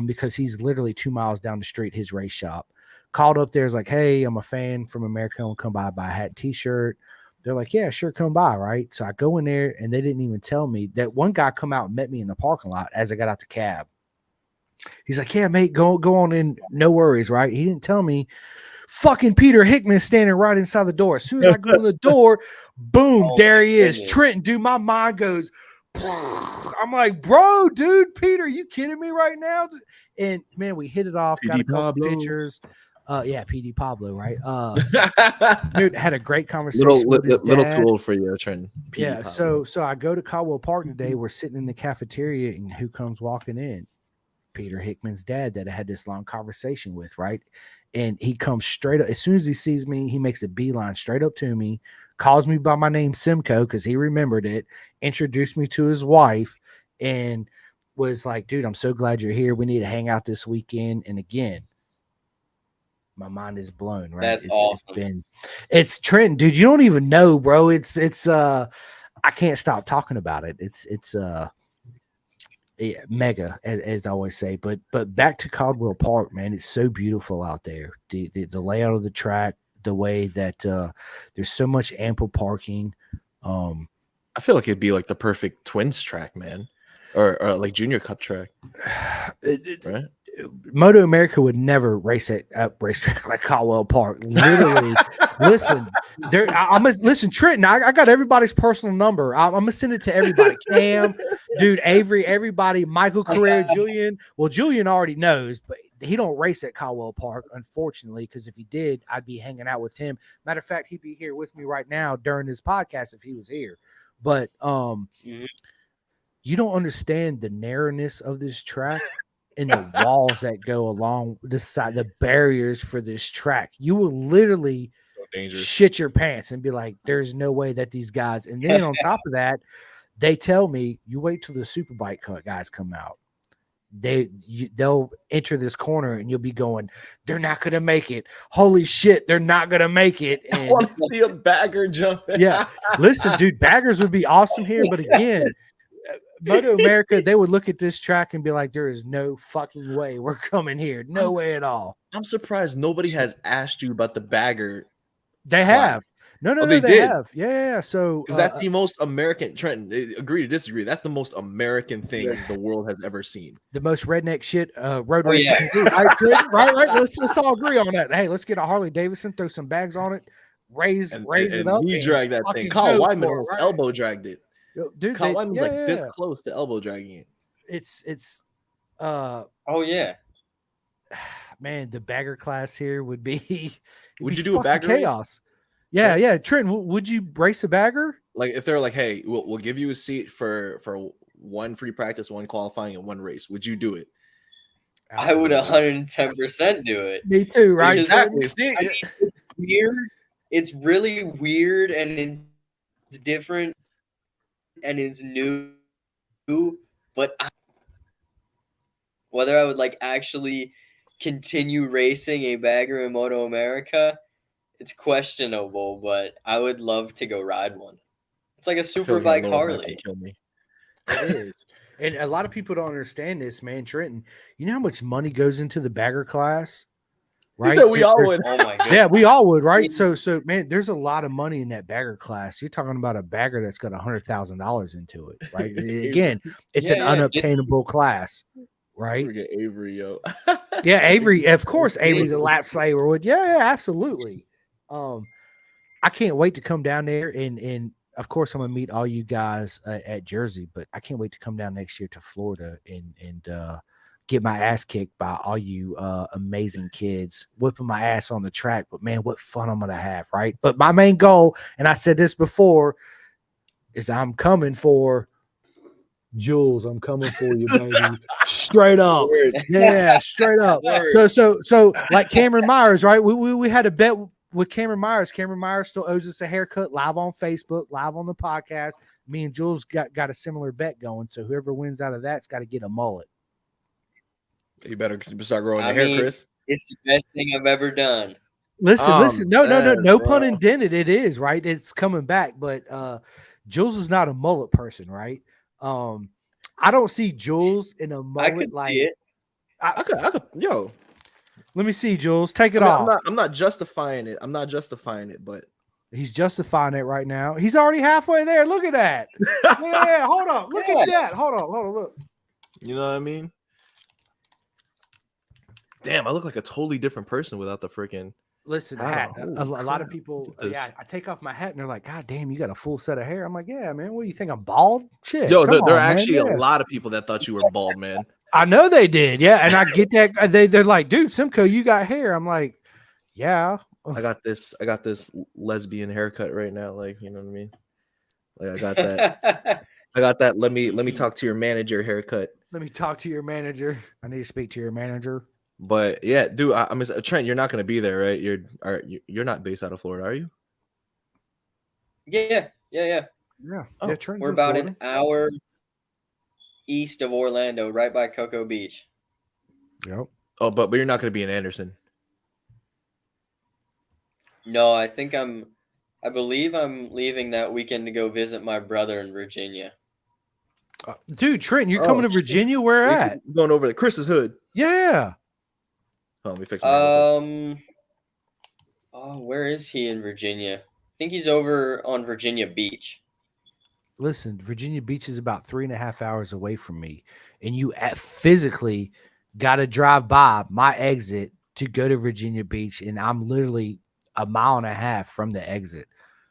because he's literally 2 miles down the street, his race shop. Called up there, is like, hey, I'm a fan from America. I'll come by, buy a hat and t-shirt. They're like, yeah, sure, come by, right? So I go in there, and they didn't even tell me that one guy come out and met me in the parking lot as I got out the cab. He's like, yeah, mate, go on in, no worries, right? He didn't tell me fucking Peter Hickman standing right inside the door. As soon as I go in the door, boom, there he is. Trenton, dude, my mind goes, I'm like, bro, dude, Peter, you kidding me right now? And man, we hit it off, got a couple pictures. Yeah, PD Pablo, right? Dude, had a great conversation with his dad. Little tool for you, Trenton. Yeah, so I go to Caldwell Park today. We're sitting in the cafeteria, and who comes walking in? Peter Hickman's dad that I had this long conversation with, right? And he comes straight up. As soon as he sees me, he makes a beeline straight up to me, calls me by my name Simcoe because he remembered it, introduced me to his wife, and was like, dude, I'm so glad you're here. We need to hang out this weekend. And again, my mind is blown, right? That's awesome. It's Trent, dude. You don't even know, bro. It's I can't stop talking about it. It's yeah, mega, as I always say. But back to Caldwell Park, man, it's so beautiful out there. The layout of the track, the way that there's so much ample parking. I feel like it'd be like the perfect twins track, man, or like junior cup track, right? Moto America would never race at a racetrack like Caldwell Park. Literally, listen, listen, Trenton. I got everybody's personal number. I'm gonna send it to everybody. Cam, dude, Avery, everybody, Michael Carrera, Julian. Well, Julian already knows, but he don't race at Caldwell Park, unfortunately, because if he did, I'd be hanging out with him. Matter of fact, he'd be here with me right now during this podcast if he was here. But you don't understand the narrowness of this track. And the walls that go along the side, the barriers for this track, you will literally shit your pants and be like, there's no way that these guys, and then on top of that, they tell me, you wait till the Superbike guys come out. They'll enter this corner and you'll be going, they're not going to make it. Holy shit, they're not going to make it. And I want to see a bagger jump. Yeah. Listen, dude, baggers would be awesome here. But again, Moto America, they would look at this track and be like, there is no fucking way we're coming here. No way at all. I'm surprised nobody has asked you about the bagger. They have. No, they have. Yeah. So because that's the most American trend. Agree to disagree. That's the most American thing the world has ever seen. The most redneck shit road racing. Yeah. Right. Let's all agree on that. Hey, let's get a Harley Davidson, throw some bags on it, raise it up. He dragged that thing. Kyle Wyman almost elbow dragged it. Dude, Kyle Wyman's like this close to elbow dragging it. It's oh yeah. Man, the bagger class here would be would you do a bagger chaos. Yeah. Trenton, would you race a bagger? Like if they're like, hey, we'll give you a seat for one free practice, one qualifying, and one race, would you do it? Absolutely. I would 110% do it. Me too, right? Exactly. It's weird. It's really weird, and it's different, and it's new. But whether I would like actually continue racing a bagger in motoamerica, it's questionable. But I would love to go ride one. It's like a super bike Harley. Can kill me. It is. And a lot of people don't understand this, man. Trenton, you know how much money goes into the bagger class? Right? So we all would. Oh my god. Yeah, we all would, right? So man, there's a lot of money in that bagger class. You're talking about a bagger that's got $100,000 into it, right? Again, it's an unobtainable class, right? Forget Avery, yo. Yeah, Avery, of course, Avery the lap slayer would. Yeah, absolutely. I can't wait to come down there and of course, I'm gonna meet all you guys at Jersey, but I can't wait to come down next year to Florida and get my ass kicked by all you amazing kids, whipping my ass on the track. But man, what fun I'm gonna have, right? But my main goal, and I said this before, is I'm coming for Jules. I'm coming for you, baby. Straight up, yeah, straight up. So like Cameron Myers, right? We had a bet with Cameron Myers. Cameron Myers still owes us a haircut live on Facebook, live on the podcast. Me and Jules got a similar bet going. So whoever wins out of that's got to get a mullet. You better start growing the hair, Chris. It's the best thing I've ever done. Listen. No pun intended. It is, right? It's coming back. But Jules is not a mullet person, right? I don't see Jules in a mullet. I could like see it. I could, yo. Let me see, Jules. Take it off. I'm not justifying it. But he's justifying it right now. He's already halfway there. Look at that. Yeah, hold on. Look at that. Hold on. Look. You know what I mean? Damn, I look like a totally different person without the freaking. Listen, hat. A lot of people, I take off my hat and they're like, God damn, you got a full set of hair. I'm like, yeah, man. What do you think? I'm bald? Shit. Yo, there are actually a lot of people that thought you were bald, man. I know they did, yeah, and I get that they're like, dude, Simcoe, you got hair. I'm like, yeah. I got this lesbian haircut right now, like, you know what I mean? Like I got that. Let me talk to your manager haircut. Let me talk to your manager. I need to speak to your manager. But yeah, dude, I mean, Trent, you're not gonna be there, right? You're not based out of Florida, are you? Yeah. Oh, Trent's we're about an hour east of Orlando, right by Cocoa Beach. Yep. Oh, but you're not going to be in Anderson. No, I believe I'm leaving that weekend to go visit my brother in Virginia. Dude, Trenton, you're coming to Virginia? Where at? Going over to Chris's hood. Yeah. Oh, let me fix my where is he in Virginia? I think he's over on Virginia Beach. Listen, Virginia Beach is about 3.5 hours away from me, and you physically got to drive by my exit to go to Virginia Beach, and I'm literally 1.5 miles from the exit.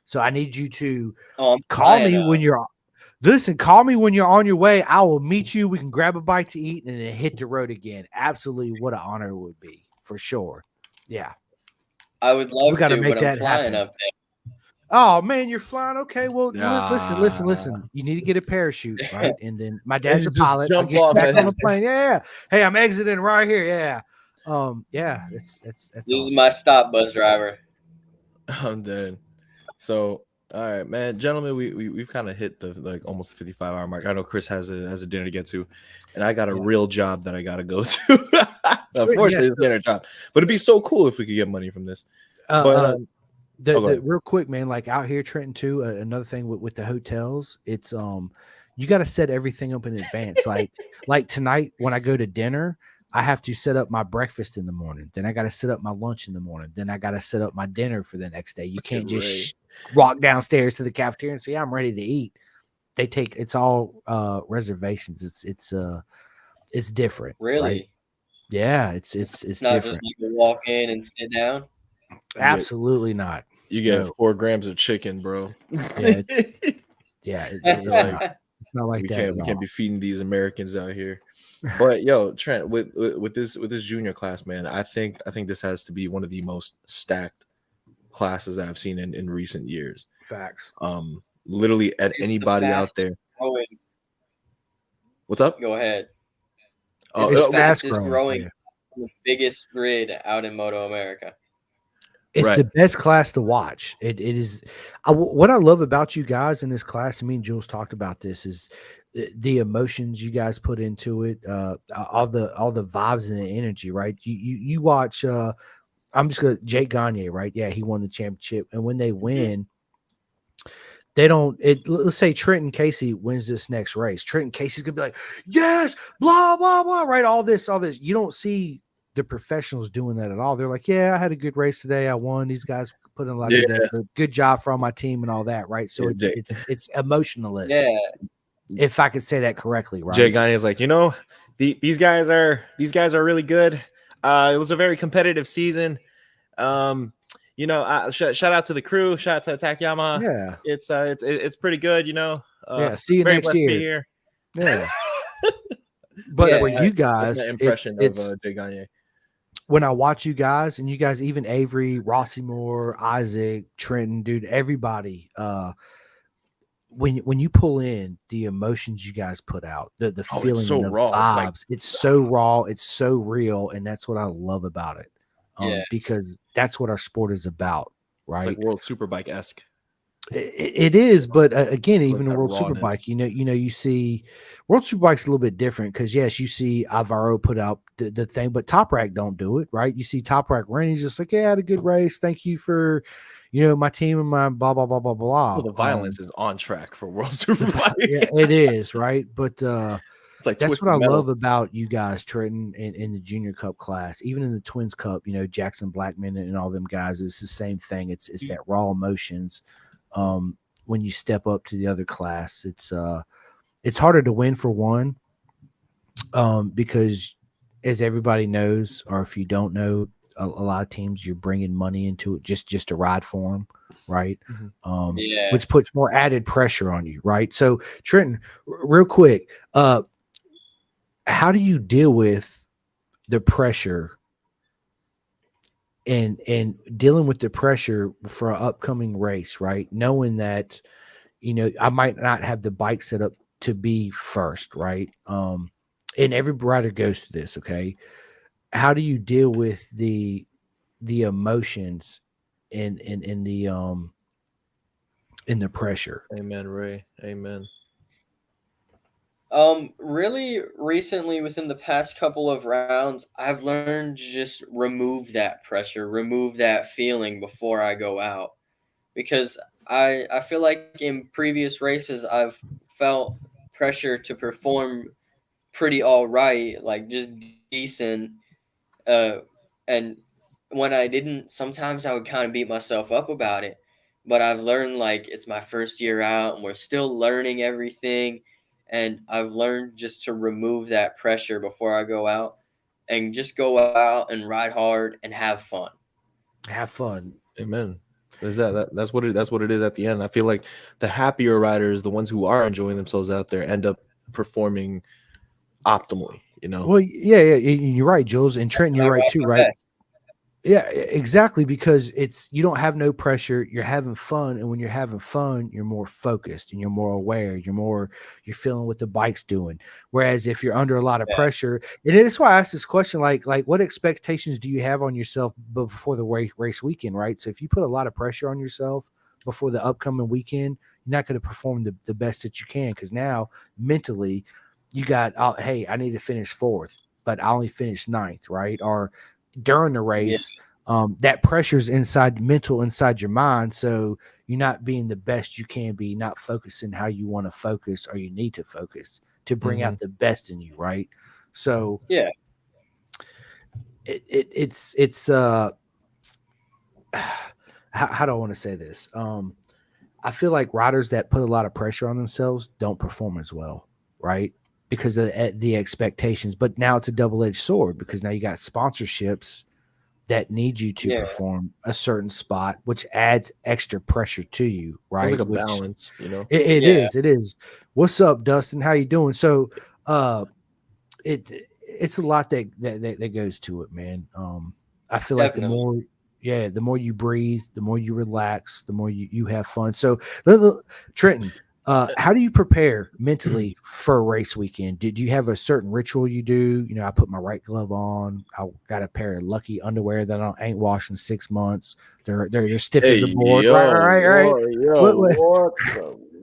So I need you to call me when you're. Listen, call me when you're on your way. I will meet you. We can grab a bite to eat and then hit the road again. Absolutely, what an honor it would be, for sure. Yeah, I would love to, make but that I'm flying happen. Up there. Oh man, you're flying. Okay, well, listen. You need to get a parachute, right? And then my dad's a pilot. Jump off back on the plane. Yeah. Hey, I'm exiting right here. Yeah. Yeah. It's this awesome. Is my stop bus driver. I'm dead. So, all right, man, gentlemen, we've kind of hit the like almost the 55-hour mark. I know Chris has a dinner to get to, and I got a real job that I got to go to. Unfortunately, it's a dinner job, but it'd be so cool if we could get money from this. Real quick, man, like out here, Trenton, too, another thing with the hotels, it's you got to set everything up in advance. like tonight when I go to dinner, I have to set up my breakfast in the morning. Then I got to set up my lunch in the morning. Then I got to set up my dinner for the next day. You can't just walk downstairs to the cafeteria and say, I'm ready to eat. It's all reservations. It's different. Really? Right? Yeah, it's not different. Just you can walk in and sit down. Absolutely not. You get 4 grams of chicken, bro. Yeah, it's not like that. We can't be feeding these Americans out here. But yo, Trent, with this junior class, man, I think this has to be one of the most stacked classes that I've seen in recent years. Facts. Literally at It's anybody out there. growing. What's up? Go ahead. Oh, It's it's the fast fastest growing, the biggest grid out in Moto America. It's Right. the best class to watch. It is. What I love about you guys in this class, and me and Jules talked about this, is the emotions you guys put into it, all the vibes and the energy. Right? You watch. I'm just gonna Jake Gagne, right? Yeah, he won the championship, and when they win, they don't. Let's say Trenton Casey wins this next race. Trenton Casey's gonna be like, yes, blah blah blah, right? All this. You don't see the professionals doing that at all. They're like, yeah, I had a good race today. I won. These guys put in a lot of good job from my team and all that, right? So it's emotionless. Yeah. If I could say that correctly, right? Jay Gagne is like, these guys are really good. It was a very competitive season. Shout out to the crew. Shout out to Attack Yamaha. Yeah, it's pretty good. Yeah, see you next year. Yeah. But for you guys, that impression of Jay Gagne. When I watch you guys, and you guys, even Avery, Rossi Moore, Isaac, Trenton, dude, everybody, when you pull in the emotions you guys put out, the feeling, it's so the raw. vibes, it's so raw, it's so real, and that's what I love about it. Because that's what our sport is about, right? It's like World Superbike-esque. It is, but again, even like World Superbike, you see World Superbike's a little bit different because yes, you see Alvaro put out the thing, but Top Rack don't do it, right? You see Top Rack running, he's just like, yeah, I had a good race. Thank you for, my team and my blah blah blah blah blah. Well, the violence is on track for World Superbike. Yeah, it is, right? But it's like that's what I love about you guys, Trenton, in the Junior Cup class, even in the Twins Cup. Jackson Blackman and all them guys. It's the same thing. It's that raw emotions. When you step up to the other class, it's harder to win for one, because as everybody knows, or if you don't know, a lot of teams, you're bringing money into it just to ride for them, right? Which puts more added pressure on you, right? So Trenton, real quick, how do you deal with the pressure and dealing with the pressure for an upcoming race, right? Knowing that, I might not have the bike set up to be first, right? And every rider goes through this, okay? How do you deal with the emotions in the pressure? Amen, Ray. Amen. Really recently, within the past couple of rounds, I've learned to just remove that pressure, remove that feeling before I go out, because I feel like in previous races I've felt pressure to perform pretty all right, like just decent, and when I didn't, sometimes I would kind of beat myself up about it. But I've learned, like, it's my first year out and we're still learning everything. And I've learned just to remove that pressure before I go out and just go out and ride hard and have fun. Have fun. Amen. That's what it is at the end. I feel like the happier riders, the ones who are enjoying themselves out there, end up performing optimally, Well, yeah, you're right, Jules, and Trenton, you're right too, right? Best. Yeah, exactly, because you don't have no pressure, you're having fun, and when you're having fun, you're more focused and you're more aware, you're feeling what the bike's doing. Whereas if you're under a lot of pressure, and that's why I asked this question, like what expectations do you have on yourself before the race weekend, right? So if you put a lot of pressure on yourself before the upcoming weekend, you're not going to perform the best that you can, because now mentally you got, hey, I need to finish fourth, but I only finished ninth, right? Or during the race, that pressure's inside your mind, so you're not being the best you can be, not focusing how you want to focus or you need to focus to bring out the best in you, right? So it's how do I want to say this? I feel like riders that put a lot of pressure on themselves don't perform as well, right? Because of the expectations. But now it's a double-edged sword, because now you got sponsorships that need you to perform a certain spot, which adds extra pressure to you, right? It's like a balance, It is. What's up, Dustin? How you doing? So it's a lot that goes to it, man. I feel like the the more you breathe, the more you relax, the more you have fun. So, Trenton, how do you prepare mentally for a race weekend? Did you have a certain ritual you do? You know, I put my right glove on. I got a pair of lucky underwear that I ain't washed in 6 months. They're stiff as a board. Right.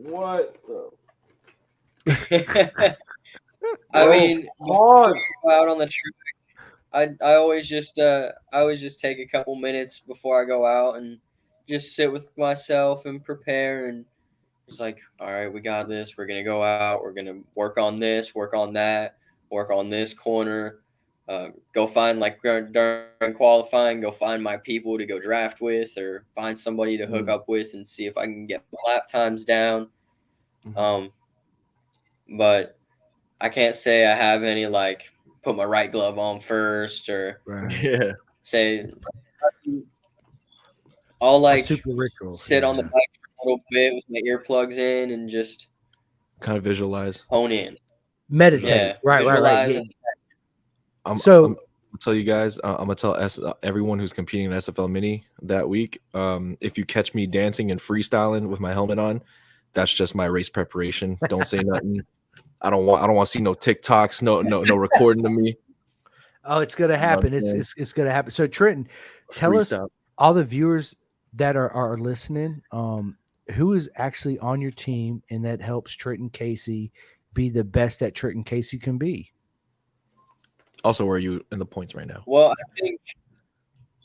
What the? I mean, before I go out on the track, I always just take a couple minutes before I go out and just sit with myself and prepare, and it's like, all right, we got this. We're gonna go out. We're gonna work on this, work on that, work on this corner. Go find, like, during qualifying, go find my people to go draft with, or find somebody to hook up with and see if I can get my lap times down. But I can't say I have any, like, put my right glove on first, or say I'll, like, super ritual. sit on the bike for a little bit with my earplugs in and just kind of visualize, hone in, meditate. Right. visualize. I'm gonna tell you guys. I'm gonna tell everyone who's competing in SFL Mini that week. If you catch me dancing and freestyling with my helmet on, that's just my race preparation. Don't say nothing. I don't want to see no TikToks, no recording of me. Oh, it's gonna happen. It's gonna happen. So Trenton, tell us, all the viewers that are listening, who is actually on your team and that helps Trenton Keesee be the best that Trenton Keesee can be. Also, where are you in the points right now? Well,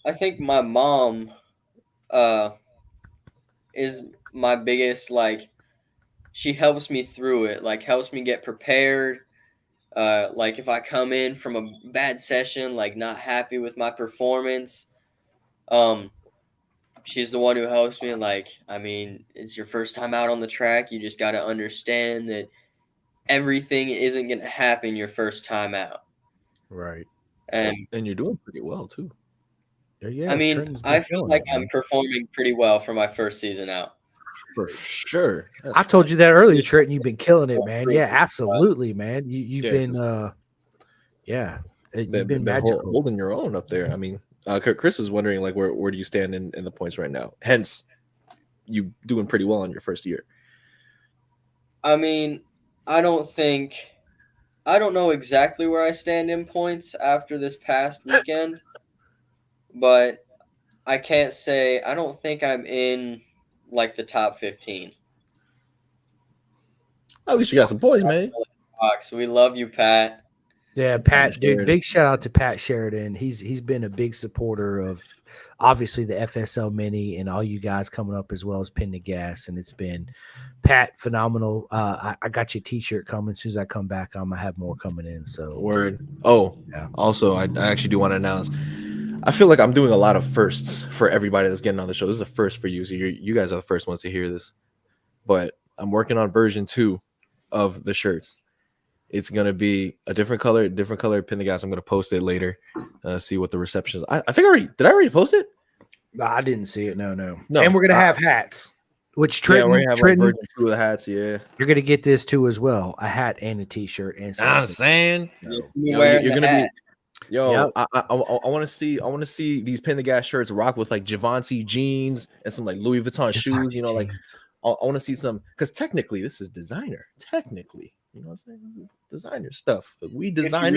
I think my mom is my biggest, like, she helps me through it, like, helps me get prepared. Like, if I come in from a bad session, like, not happy with my performance, she's the one who helps me. Like, I mean, it's your first time out on the track. You just got to understand that everything isn't going to happen your first time out. Right. And you're doing pretty well too. Yeah, I mean, I feel like I'm performing pretty well for my first season out. For sure. I told you that earlier, Trenton. You've been killing it, man. Yeah, absolutely, man. You've been you've been magical, holding your own up there. I mean, Chris is wondering, like, where do you stand in the points right now? Hence, you doing pretty well in your first year. I mean, I don't know exactly where I stand in points after this past weekend, but I can't say, I don't think I'm in, like, the top 15. At least you got some points, man. We love you, Pat. Yeah, Pat, dude, big shout out to Pat Sheridan. He's been a big supporter of, obviously, the FSL Mini and all you guys coming up, as well as Pin the Gas. And it's been, Pat, phenomenal. I got your t-shirt coming. As soon as I come back, I'm gonna have more coming in. So word. Oh, yeah. Also, I actually do want to announce, I feel like I'm doing a lot of firsts for everybody that's getting on the show. This is a first for you, so you guys are the first ones to hear this. But I'm working on version 2 of the shirts. It's gonna be a different color Pin the Gas. I'm gonna post it later. See what the reception is. I think I already post it? No, I didn't see it. No. And we're gonna have hats. Which Trenton, we're gonna have like version 2 of the hats. Yeah, you're gonna get this too as well. A hat and a t-shirt. And I'm saying you're gonna be. Yo, yep. I want to see these Pin the Gas shirts rock with like Givenchy jeans and some like Louis Vuitton shoes. You know, like I want to see some, because technically this is designer. Technically, you know what I'm saying? Designer stuff. We design.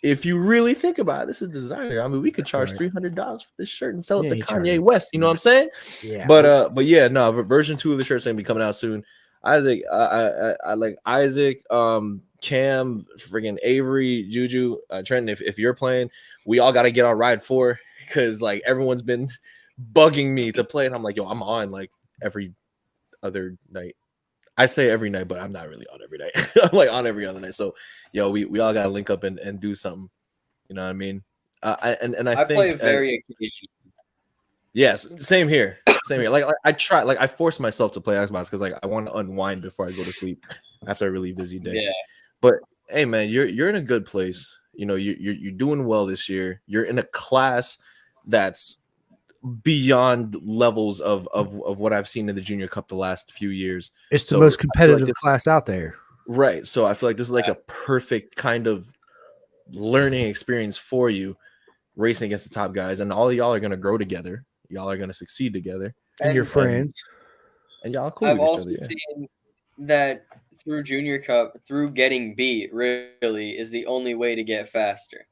If you really think about it, this is designer. I mean, we could charge $300 for this shirt and sell it to Kanye West. You know what I'm saying? Yeah. But yeah, no. Version 2 of the shirt's gonna be coming out soon. I like Isaac, Cam, friggin' Avery, Juju, Trenton. If you're playing, we all got to get on ride 4, because like everyone's been bugging me to play, and I'm like, yo, I'm on like every other night. I say every night, but I'm not really on every night. I'm like on every other night. So, yo, we all gotta link up and do something. You know what I mean? I think play very occasionally. Yes, same here. Same here. Like I try, like I force myself to play Xbox because like I want to unwind before I go to sleep after a really busy day. Yeah. But hey, man, you're in a good place. You know, you're doing well this year. You're in a class that's beyond levels of what I've seen in the Junior Cup the last few years. It's the most competitive class out there. Right. So I feel like this is like a perfect kind of learning experience for you. racing against the top guys, and all of y'all are gonna grow together. Y'all are gonna succeed together, and your friends, and y'all are cool I've with each also other. Yeah. seen that through Junior Cup, through getting beat, really is the only way to get faster.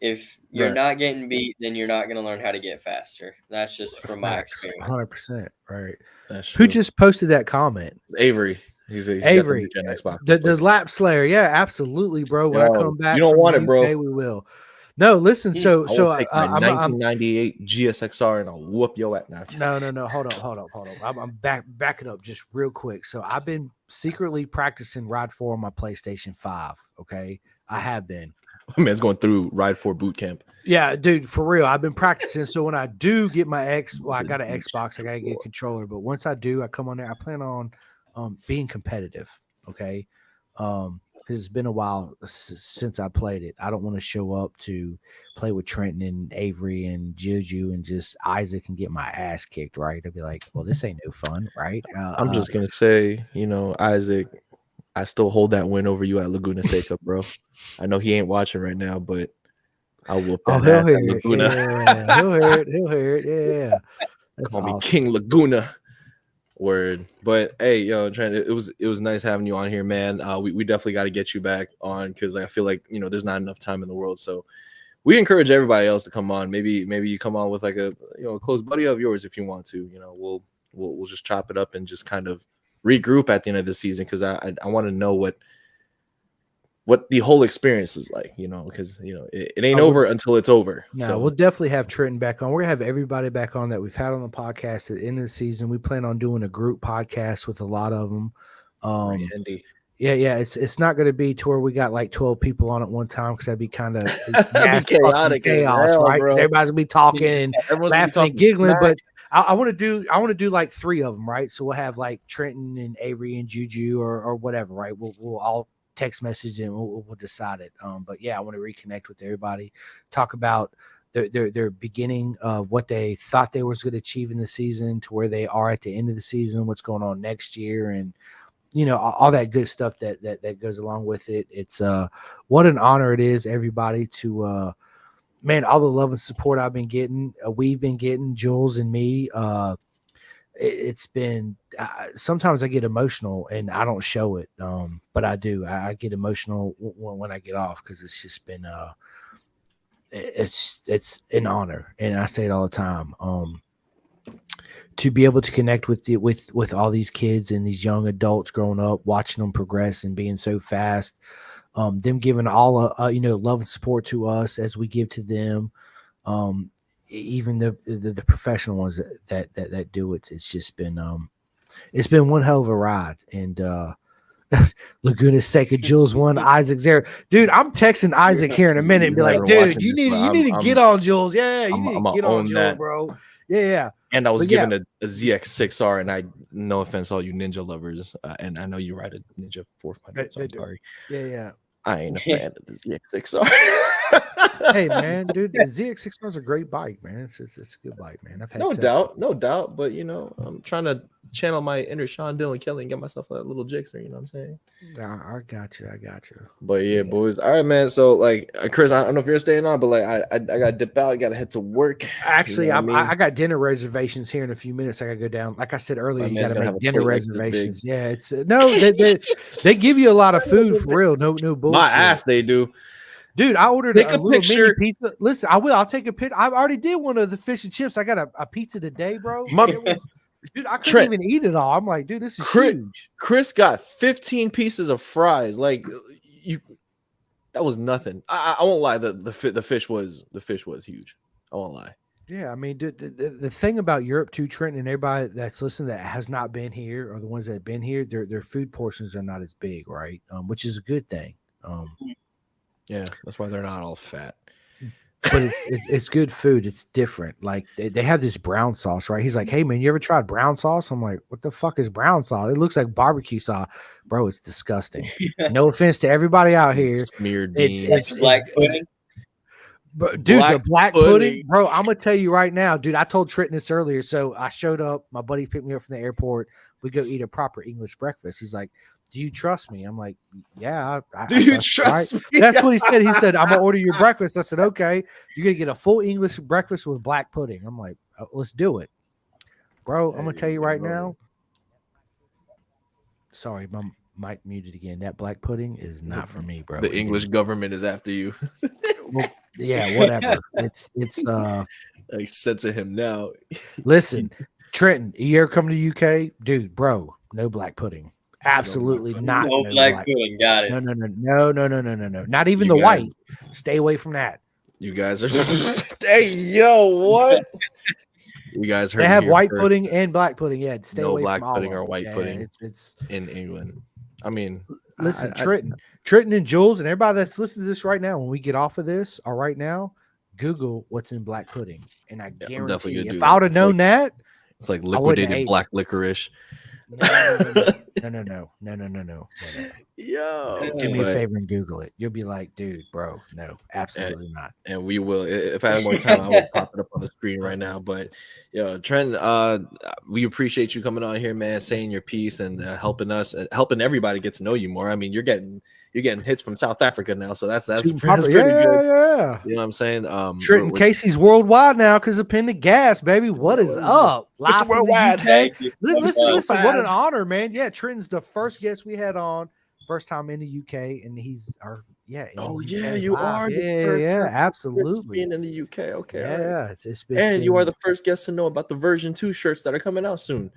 If you're not getting beat, then you're not going to learn how to get faster. That's just from my experience. 100%, right? That's Who true. just posted that comment? Avery. He's Avery, got the Xbox. the lap slayer. Yeah, absolutely, bro. When I come back, you don't from want the it, bro. UK, we will. No, listen. So I'll take my 1998 GSXR and I'll whoop your ass now. No. Hold on. I'm back it up just real quick. So I've been secretly practicing Ride 4 on my PlayStation 5. Okay, I have been. Man's going through Ride 4 boot camp. Yeah, dude, for real. I've been practicing. So when I do get my I got an Xbox. I got to get a controller. But once I do, I come on there. I plan on being competitive. Okay. Because it's been a while since I played it. I don't want to show up to play with Trenton and Avery and Juju and just Isaac and get my ass kicked, right? I'd be like, well, this ain't no fun, right? I'm just going to say, Isaac, I still hold that win over you at Laguna Seca, bro. I know he ain't watching right now, but I'll whoop that ass at Laguna. Yeah, he'll hear it. Yeah. That's Call awesome. me King Laguna. Word. But hey, yo, Trent, it was nice having you on here, man. We definitely got to get you back on because I feel like there's not enough time in the world. So we encourage everybody else to come on. Maybe you come on with like a a close buddy of yours if you want to. We'll just chop it up and just kind of regroup at the end of the season because I want to know what the whole experience is like, because it ain't over until it's over. No, so we'll definitely have Trenton back on. We're gonna have everybody back on that we've had on the podcast at the end of the season. We plan on doing a group podcast with a lot of them. Andy. Yeah. It's not going to be to where we got like 12 people on at one time because that'd be kind of chaotic chaos, right? Because everybody's gonna be talking and laughing and giggling. Smack. But I want to do like 3 of them, right? So we'll have like Trenton and Avery and Juju or whatever, right? We'll all text message and we'll decide it. But yeah, I want to reconnect with everybody, talk about their beginning of what they thought they was going to achieve in the season to where they are at the end of the season, what's going on next year, and all that good stuff that goes along with it. It's what an honor it is, everybody, to man, all the love and support I've been getting, we've been getting, Jules and me. It's been sometimes I get emotional and I don't show it, but I do. I get emotional when I get off because it's just been it's an honor, and I say it all the time. To be able to connect with all these kids and these young adults growing up, watching them progress and being so fast, them giving all love and support to us as we give to them. Even the professional ones that do it, it's just been it's been one hell of a ride. And Laguna Seca, Jules won, Isaac's there. Dude, I'm texting Isaac here in a minute and be like, dude, you need to get on Jules. Yeah, you need to get on Jules, bro. Yeah. And I was given a ZX6R, and I, no offense, all you Ninja lovers, and I know you ride a Ninja 400, so I'm sorry. Yeah. I ain't a fan of the ZX6R. Hey man, dude, the ZX6R is a great bike, man. It's a good bike, man. I've had no doubt. But I'm trying to channel my inner Sean Dillon Kelly and get myself a little Gixxer. You know what I'm saying? I got you. But yeah, boys. All right, man. So like, Chris, I don't know if you're staying on, but like, I got to dip out. I got to head to work. Actually, I got dinner reservations here in a few minutes. I got to go down. Like I said earlier, you got to make dinner reservations. Yeah, it's no, they give you a lot of food for real. No bullshit. My ass, they do. Dude, I ordered a little mini pizza. Listen, I will. I'll take a picture. I already did one of the fish and chips. I got a pizza today, bro. Dude, I couldn't even eat it all. I'm like, dude, this is huge. Chris got 15 pieces of fries. Like, that was nothing. I won't lie. The fish was huge. I won't lie. Yeah, I mean, dude, the thing about Europe too, Trenton, and everybody that's listening that has not been here or the ones that have been here, their food portions are not as big, right? Which is a good thing. Yeah, that's why they're not all fat. But it's good food. It's different. Like they have this brown sauce, right? He's like, "Hey man, you ever tried brown sauce?" I'm like, "What the fuck is brown sauce? It looks like barbecue sauce, bro. It's disgusting." No offense to everybody out here. Smeared beans. It's black pudding. But dude, the black pudding, bro. I'm gonna tell you right now, dude. I told Trenton this earlier. So I showed up. My buddy picked me up from the airport. We go eat a proper English breakfast. He's like, do you trust me? I'm like, yeah. Do you trust me? That's what he said. He said, I'm gonna order your breakfast. I said, okay. You're gonna get a full English breakfast with black pudding. I'm like, let's do it, bro. I'm gonna tell you right now. Sorry, my mic muted again. That black pudding is not for me, bro. The English government is after you. Well, yeah, whatever. It's like censor him now. Listen, Trenton, you ever come to the UK, dude, bro? No black pudding. Absolutely not. No black pudding. Got it. No. Not even the white. Stay away from that. You guys are. Hey, yo, what? You guys heard? They have white pudding and black pudding. Yeah, stay away black from all pudding or white pudding. It's in England. I mean, listen, Trenton and Jules and everybody that's listening to this right now. When we get off of this, or right now, Google what's in black pudding, and I guarantee you, if I would have known that, it's like liquidated black licorice. No. Yo, do me a favor and Google it. You'll be like, dude, bro, no, absolutely not. And we will. If I had more time, I will pop it up on the screen right now. But yo, Trent, we appreciate you coming on here, man, saying your piece and helping us, helping everybody get to know you more. I mean, you're getting hits from South Africa now, so that's pretty good. Yeah. You know what I'm saying? Trenton Casey's worldwide now because of Pin the Gas, baby. What is up? Mr. Worldwide. Listen, what an honor, man. Yeah, Trenton's the first guest we had on, first time in the UK, and he's our you are. Yeah, absolutely. Being in the UK, okay. Yeah, and you are the first guest to know about the version 2 shirts that are coming out soon.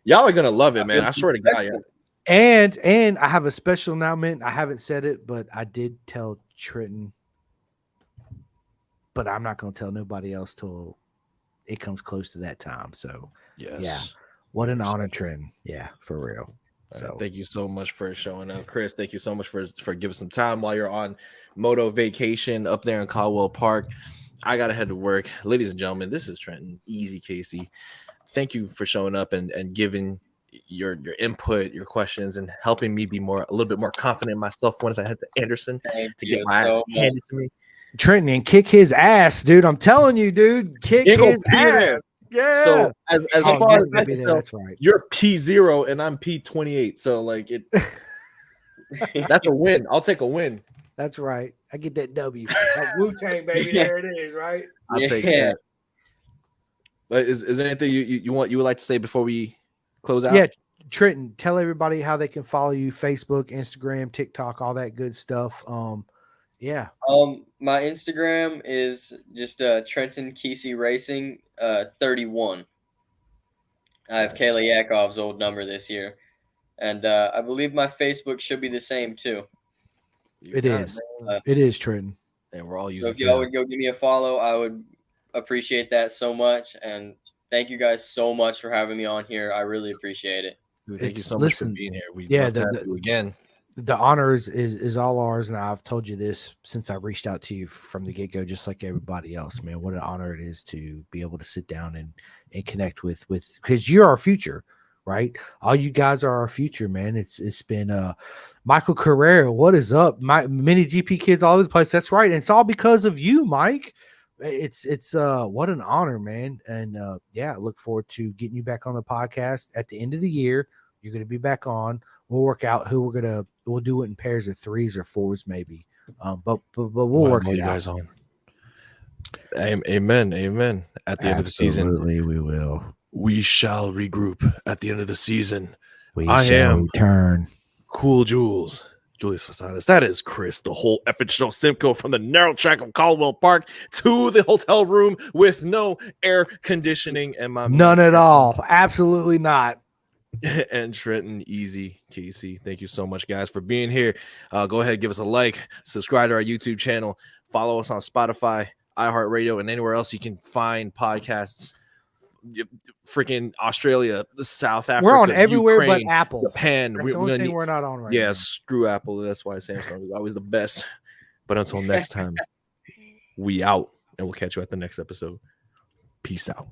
Y'all are gonna love it, man. I swear to God. Yeah. And I have a special announcement. I haven't said it, but I did tell Trenton, but I'm not going to tell nobody else till it comes close to that time. So, yeah, what an honor, Trenton. Yeah, for real. So, thank you so much for showing up, Chris. Thank you so much for giving some time while you're on moto vacation up there in Caldwell Park. I got to head to work. Ladies and gentlemen, this is Trenton, Easy Keesee. Thank you for showing up and giving your input, your questions, and helping me be a little bit more confident in myself once I head to Anderson to get my handed to me. Trenton, and kick his ass, dude. I'm telling you, dude, kick his ass. Yeah. So as far as I can tell, that's right. You're P0 and I'm P28. So like it, that's a win. I'll take a win. That's right. I get that W. That Wu-Tang, baby. There it is, right? I'll take that. But is there anything you would like to say before we close out? Yeah, Trenton, tell everybody how they can follow you: Facebook, Instagram, TikTok, all that good stuff. My Instagram is just Trenton Keesee Racing 31. I have Kayla Yakov's old number this year, and I believe my Facebook should be the same too. It is Trenton, and we're all using. So if y'all would go give me a follow, I would appreciate that so much, and thank you guys so much for having me on here. I really appreciate it. Thank you so much for being here. We'd love to have you again. The honor is all ours, and I've told you this since I reached out to you from the get-go, just like everybody else, man. What an honor it is to be able to sit down and connect with because you're our future, right? All you guys are our future, man. It's been Michael Carrera. What is up? My mini GP kids all over the place. That's right. And it's all because of you, Mike. It's what an honor, man. And I look forward to getting you back on the podcast at the end of the year. You're going to be back on. We'll work out who we'll do it in pairs of 3s or 4s maybe. But we'll work it you guys on. Amen. At the end of the season, absolutely, we will. We shall regroup at the end of the season. I shall return. Cool Jules. Julius Fasadas. That is Chris, the whole effing show Simcoe, from the narrow track of Caldwell Park to the hotel room with no air conditioning and none at all. Absolutely not. And Trenton Easy Keesee. Thank you so much, guys, for being here. Go ahead, give us a like, subscribe to our YouTube channel, follow us on Spotify, iHeartRadio, and anywhere else you can find podcasts. Freaking Australia, South Africa, we're on everywhere Ukraine, but Apple, Japan. That's the only thing we're not on right now. Screw Apple. That's why Samsung is always the best. But until next time, we out, and we'll catch you at the next episode. Peace out.